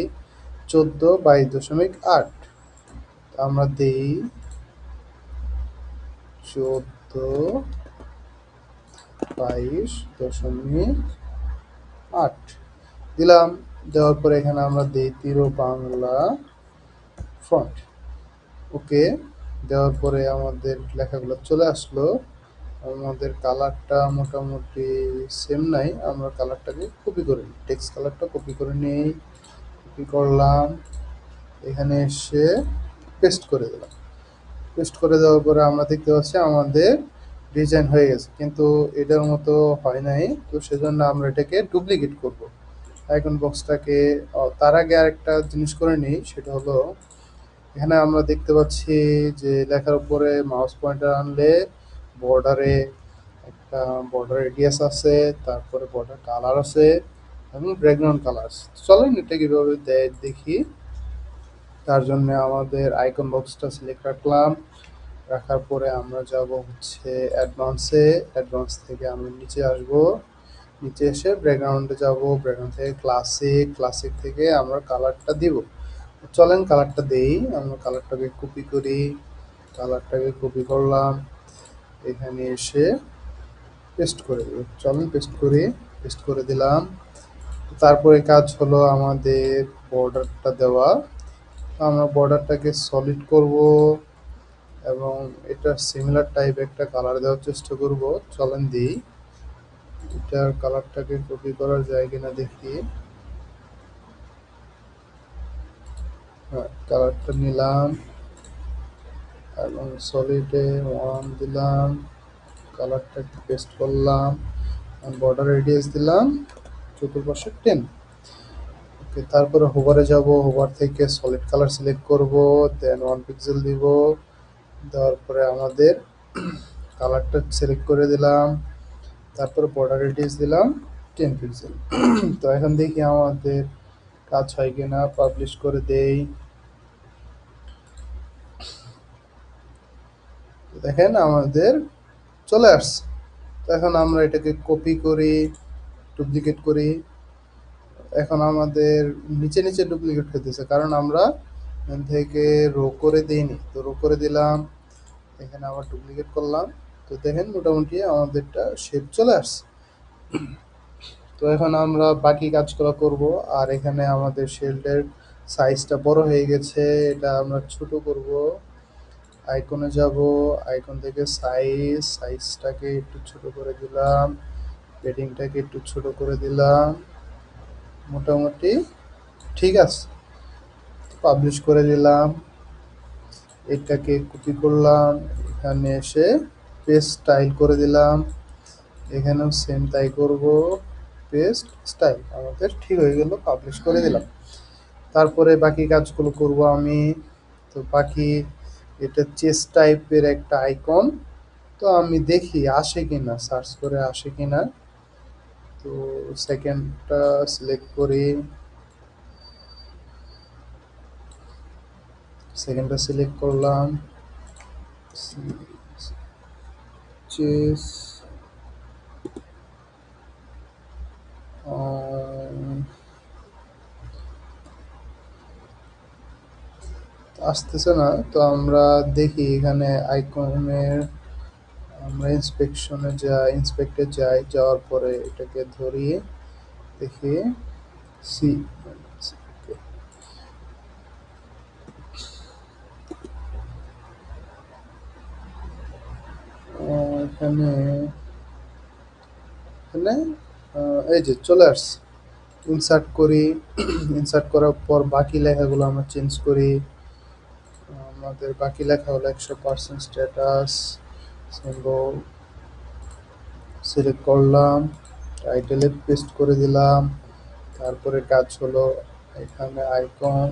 14/22.8, আমরা দিই 14/22.8 দিলাম। দেওয়ার পরে এখানে আমরা দিই তিরো বাংলা ফন্ট, ওকে। দেওয়ার পরে আমাদের লেখাগুলো চলে আসলো। আমাদের কালারটা মোটামুটি সেম নাই, আমরা কালারটাকে কপি করে নিই, টেক্সট কালারটা কপি করে নিই, কপি করলাম, এখানে এসে পেস্ট করে দিলাম। পেস্ট করে দেওয়ার পরে আমরা দেখতে পাচ্ছি আমাদের ডিজাইন হয়ে গেছে, কিন্তু এটার মতো হয় নাই, তো সেজন্য আমরা এটাকে ডুপ্লিকেট করব। আইকন বক্সটাকে তার আগে আরেকটা জিনিস করে নিই, সেটা হলো এখানে আমরা দেখতে পাচ্ছি যে লেখার উপরে মাউস পয়েন্টার আনলে বর্ডারে একটা বর্ডার রেডিয়াস আছে, তারপরে বর্ডার কালার আছে এবং ব্যাকগ্রাউন্ড কালার আছে। চলেন এটা কীভাবে দেয় দেখি। তার জন্য আমাদের আইকন বক্সটা সিলেক্ট রাখলাম, রাখার পরে আমরা যাব হচ্ছে অ্যাডভান্সে, অ্যাডভান্স থেকে আমরা নিচে আসব, নিচে এসে ব্যাকগ্রাউন্ডে যাব, ব্যাকগ্রাউন্ড থেকে ক্লাসিক, ক্লাসিক থেকে আমরা কালারটা দিব। চলেন কালারটা দেই, আমরা কালারটাকে কপি করি, কালারটাকে কপি করলাম, এখানে এসে পেস্ট করে দেব। চলেন পেস্ট করি, পেস্ট করে দিলাম। তারপরে কাজ হলো আমাদের বর্ডারটা দেওয়া, আমরা বর্ডারটাকে সলিড করব এবং এটা সিমিলার টাইপ একটা কালার দেওয়ার চেষ্টা করব। চলেন দিই, এটার কালারটাকে কপি করা যায় কিনা দেখি। হ্যাঁ, কালারটা নিলাম এবং সলিডে 1 দিলাম, কালারটাকে পেস্ট করলাম, বর্ডার রেডিয়াস দিলাম চতুর্পাশে 10। ওকে, তারপরে হোভারে যাব, হোভার থেকে সলিড কালার সিলেক্ট করব, দেন 1 পিক্সেল দিব। দেওয়ার পরে আমাদের কালারটা সিলেক্ট করে দিলাম, তারপরে বর্ডার রেডিয়াস দিলাম 10 পিক্সেল। তো এখন দেখি আমাদের কাজ হয় কিনা, পাবলিশ করে দেই। দেখেন আমাদের চলে আসছে। তো এখন আমরা এটাকে কপি করি, ডুপ্লিকেট করি। এখন আমাদের নিচে নিচে ডুপ্লিকেট হতেছে, কারণ আমরা এখান থেকে রো করে দিইনি, তো রো করে দিলাম, এখানে আবার ডুপ্লিকেট করলাম। তো দেখেন মোটামুটি আমাদেরটা শেপ চলে আসছে। তো এখন আমরা বাকি কাজগুলো করব। আর এখানে আমাদের শেল্ডের সাইজটা বড় হয়ে গেছে, এটা আমরা ছোট করব, আইকনে যাব, আইকন থেকে সাইজটাকে একটু ছোট করে দিলাম, পেডিংটাকে একটু ছোট করে দিলাম, মোটামুটি ঠিক আছে। পাবলিশ করে দিলাম, এটাকে কপি করলাম, এখানে এসে পেস্ট স্টাইল করে দিলাম, এখানেও সেম তাই করব, পেস্ট স্টাইল, আমাদের ঠিক হয়ে গেল, পাবলিশ করে দিলাম। তারপরে বাকি কাজগুলো করব আমি। তো বাকি এটা চেস্ট টাইপের একটা আইকন, তো আমি দেখি আসে কিনা, সার্চ করে আসে কিনা। তো সেকেন্ডটা সিলেক্ট করি, সেকেন্ডটা সিলেক্ট করলাম, চেস আসতেছে না। তো আমরা দেখি এখানে আইকনের, আমরা ইন্সপেকশনে যাই, ইন্সপেক্টে যাই, যাওয়ার পরে এটাকে ধরিয়ে দেখি সি, এখানে এখানে এই যে চলে আসছে। ইনসার্ট করি, ইনসার্ট করার পর বাকি লেখাগুলো আমরা চেঞ্জ করি। আমাদের বাকি লেখা হলো 100% স্ট্যাটাস সিম্বল, সিলেক্ট করলাম, টাইটেলে পেস্ট করে দিলাম। তারপরে কাজ হলো এখানে আইকন,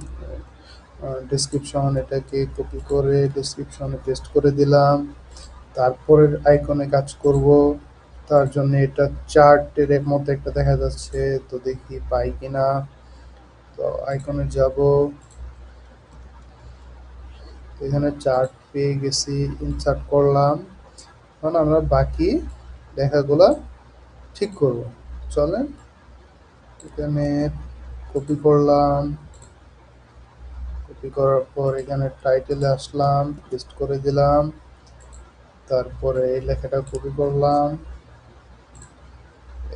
ডেসক্রিপশন, এটাকে কপি করে ডেসক্রিপশনে পেস্ট করে দিলাম। তারপরের আইকনে কাজ করব, তার জন্য এটা চার্টের মতো একটা দেখা যাচ্ছে, তো দেখি পাই কিনা। তো আইকনে যাব, এখানে চার্ট পেয়ে গেছি, ইনসার্ট করলাম। এখন আমরা বাকি লেখাগুলা ঠিক করব, চলেন। এখানে কপি করলাম, কপি করার পর এখানে টাইটেলে আসলাম, পেস্ট করে দিলাম। তারপরে এই লেখাটা কপি করলাম,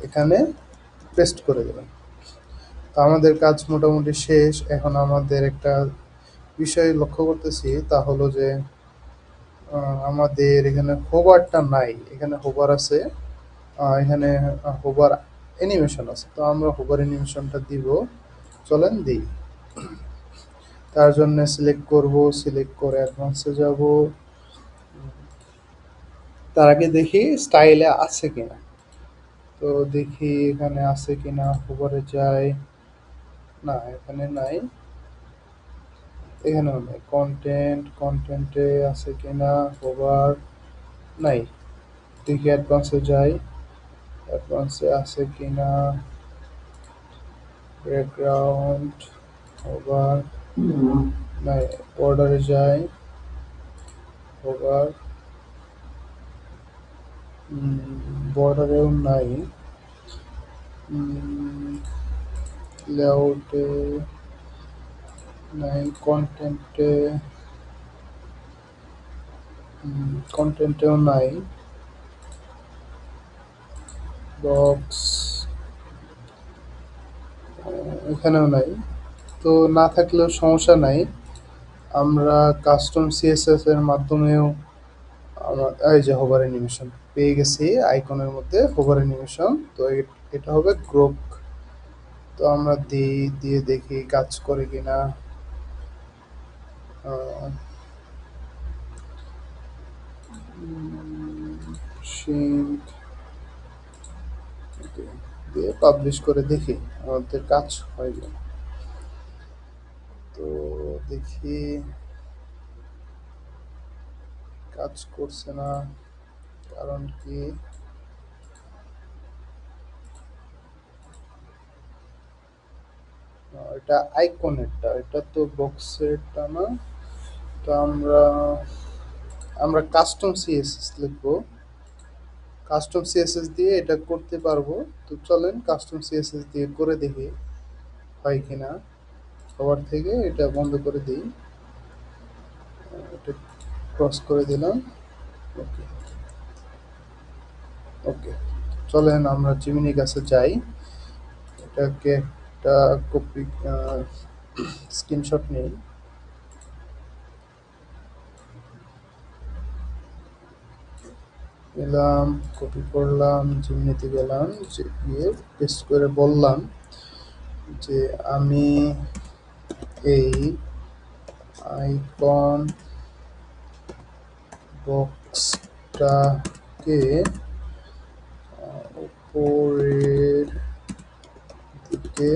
এখানে পেস্ট করে দিলাম। তো আমাদের কাজ মোটামুটি শেষ। এখন আমাদের একটা বিষয় লক্ষ্য করতেছি, তা হলো যে আমাদের এখানে হোভারটা নাই, এখানে হোভার আছে, এখানে হোভার অ্যানিমেশন আছে। তো আমরা হোভার অ্যানিমেশনটা দিব, চলেন দিই। তার জন্য সিলেক্ট করব, সিলেক্ট করে অ্যাডভান্সে যাব। তার আগে দেখি স্টাইলে আছে কিনা। তো দেখি এখানে আছে কিনা, হোভারে যাই, না এখানে নাই, এখানেও নাই। কন্টেন্ট, কন্টেন্টে আছে কিনা, হোভার নাই। দেখি অ্যাডভান্সে যাই, অ্যাডভান্সে আছে কিনা, ব্যাকগ্রাউন্ড, হোভার নাই। বর্ডারে যাই, হোভার, বর্ডারেও নাই। লেআউটে নাই, কন্টেন্টে, কন্টেন্টেও নাই। বক্স, এখানেও নাই। তো না থাকলেও সমস্যা নাই, আমরা কাস্টম সিএসএস এর মাধ্যমেও এই যে হোভার অ্যানিমেশন পেয়ে গেছি, আইকনের মধ্যে হোভার অ্যানিমেশন। তো এটা হবে গ্রুপ। তো আমরা দিয়ে দেখি কাজ করে কিনা। সিঙ্ক দিয়ে পাবলিশ করে দেখি আমাদের কাজ হয় কিনা। তো দেখি কাজ করছে না, কারণ কি, এটা আইকনেরটা, এটা তো বক্সেরটা না। তো আমরা আমরা কাস্টম সিএসএস লিখবো, কাস্টম সিএসএস দিয়ে এটা করতে পারবো। তো চলেন কাস্টম সিএসএস দিয়ে করে দেখি হয় কিনা। সবার থেকে এটা বন্ধ করে দিই, এটা ক্রস করে দিলাম। ওকে, ওকে, চলেন আমরা জিমিনি কাছে যাই, এটাকে একটা কপি, স্ক্রিনশট নেই। গেলাম, কপি করলাম, জিমনিতে গেলাম, যে গিয়ে পেস্ট করে বললাম যে আমি এই আইকন বক্সটাকে উপরের দিকে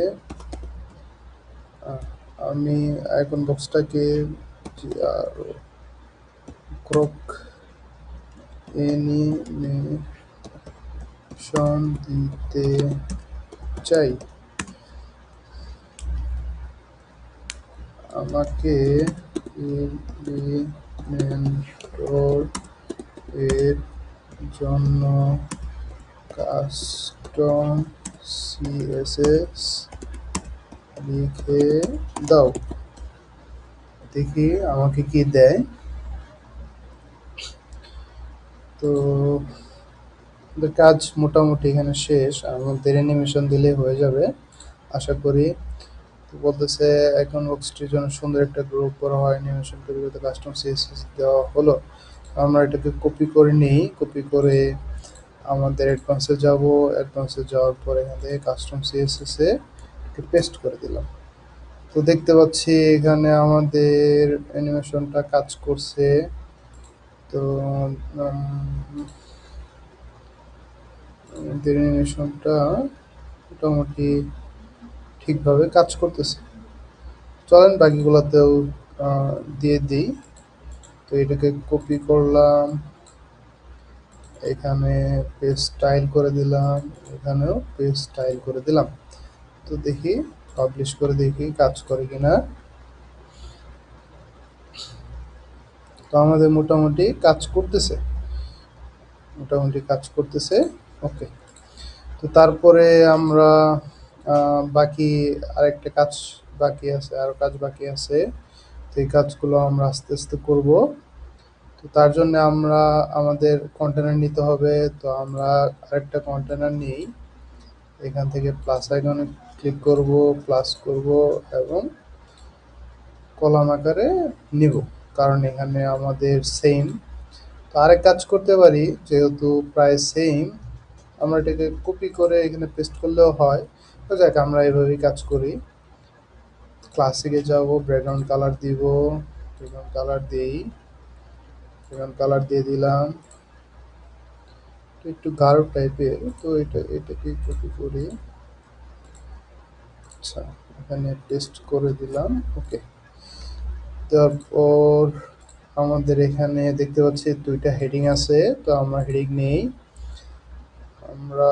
আমি আইকন বক্সটাকে আরো ক্রক অ্যানিমেশন দিতে চাই। আমাকে এলিমেন্টর এর জন্য কাস্টম সিএসএস লিখে দাও। দেখি আমাকে কি দেয়। তো কাজ মোটামুটি এখানে শেষ, আমাদের অ্যানিমেশন দিলে হয়ে যাবে আশা করি। তো বলতেছে আইকন বক্সটির জন্য সুন্দর একটা গ্রুপ করা হয়, অ্যানিমেশন তৈরিতে কাস্টম সিএসএস দেওয়া হলো। আমরা এটাকে কপি করে নিই, কপি করে আমাদের অ্যাডভান্সে যাব, অ্যাডভান্সে যাওয়ার পর এখান থেকে কাস্টম সিএসএস এ পেস্ট করে দিলাম। তো দেখতে পাচ্ছি এখানে আমাদের অ্যানিমেশনটা কাজ করছে। তো আমাদের অ্যানিমেশনটা মোটামুটি ঠিকভাবে কাজ করতেছে। চলেন বাকিগুলোতেও দিয়ে দিই। তো এটাকে কপি করলাম, এখানে পেস্ট স্টাইল করে দিলাম, এখানেও পেস্ট স্টাইল করে দিলাম। তো দেখি পাবলিশ করে দেখি কাজ করে কিনা। তো আমাদের মোটামুটি কাজ করতেছে, মোটামুটি কাজ করতেছে। ওকে, তো তারপরে আমরা বাকি আরেকটা কাজ বাকি আছে, আরো কাজ বাকি আছে। তো এই কাজগুলো আমরা আস্তে আস্তে করব। তো তার জন্য আমরা আমাদের কন্টেনার নিতে হবে। তো আমরা আরেকটা কন্টেনার নিই, এখান থেকে প্লাস আইকনে ক্লিক করব, প্লাস করব এবং কলাম আকারে নিব, কারণ এখানে আমাদের সেম। তো আরেক কাজ করতে পারি, যেহেতু প্রায় সেম, আমরা এটাকে কপি করে এখানে পেস্ট করলেও হয়। তো যাক, আমরা এভাবেই কাজ করি। ক্লাসিকে যাব, ব্যাকগ্রাউন্ড কালার দিব, ব্যাকগ্রাউন্ড কালার দিই, ব্যাকগ্রাউন্ড কালার দিয়ে দিলাম একটু গাঢ় টাইপের। তো এটাকে কপি করি, আচ্ছা এখানে পেস্ট করে দিলাম। ওকে, তারপর আমাদের এখানে দেখতে পাচ্ছি দুইটা হেডিং আছে। তো আমরা হেডিং নেই, আমরা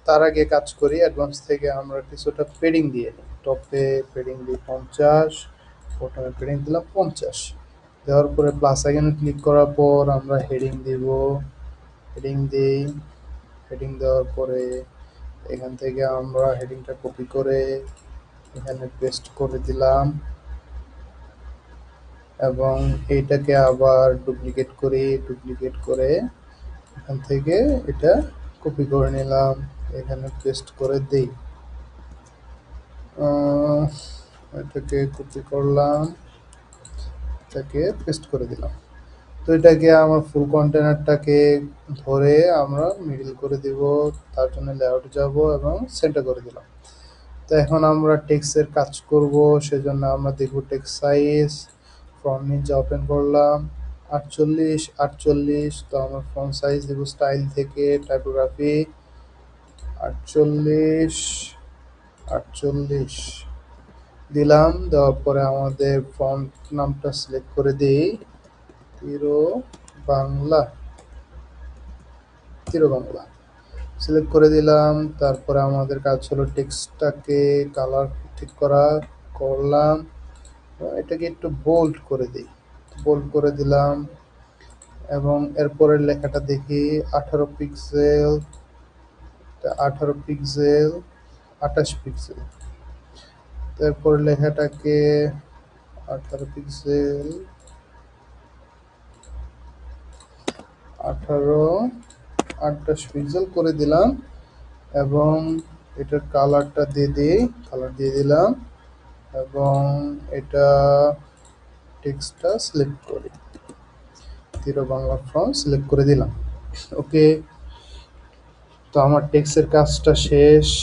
তার আগে কাজ করি অ্যাডভান্স থেকে আমরা কিছুটা পেডিং দিয়ে নিই। টপে পেডিং দিই 50, বটমে পেডিং দিলাম 50। দেওয়ার পরে প্লাস আইকনে ক্লিক করার পর আমরা হেডিং দিব, হেডিং দিই, হেডিং দেওয়ার পরে এখান থেকে আমরা হেডিংটা কপি করে এখানে পেস্ট করে দিলাম এবং এইটাকে আবার ডুপ্লিকেট করি, ডুপ্লিকেট করে এখান থেকে এটা কপি করে নিলাম, এখানে পেস্ট করে দিই। এটাকে কপি করলাম, এটাকে পেস্ট করে দিলাম। তো এটাকে আমার ফুল কন্টেনারটাকে ধরে আমরা মিডল করে দিব, তার জন্য লেআউট যাব এবং সেন্টার করে দিলাম। তো এখন আমরা টেক্সটের কাজ করব, সেজন্য আমরা দেখব টেক্সট সাইজ। ফ্রন্ট নিচে ওপেন করলাম 48 48। তো আমরা ফন্ট সাইজ দেব স্টাইল থেকে টাইপোগ্রাফি 48 48 দিলাম। দেওয়ার পরে আমাদের ফন্ট নামটা সিলেক্ট করে দিই, তিরো বাংলা, তিরো বাংলা সিলেক্ট করে দিলাম। তারপরে আমাদের কাজ হলো টেক্সটটাকে কালার ঠিক করা, করলাম, এটাকে একটু বোল্ড করে দিই, বোল্ড করে দিলাম এবং এরপরের লেখাটা দেখি 18 পিক্সেল, 18 পিক্সেল, 28 পিক্সেল। তারপর লেখাটাকে 18 পিক্সেল, 18 28 পিক্সেল করে দিলাম এবং এটার কালারটা দিয়ে দিই, কালার দিয়ে দিলাম এবং এটা টেক্সটটা সিলেক্ট করি, তিরো বাংলা ফন্ট সিলেক্ট করে দিলাম। ওকে, তো আমার টেক্সের কাজটা শেষ।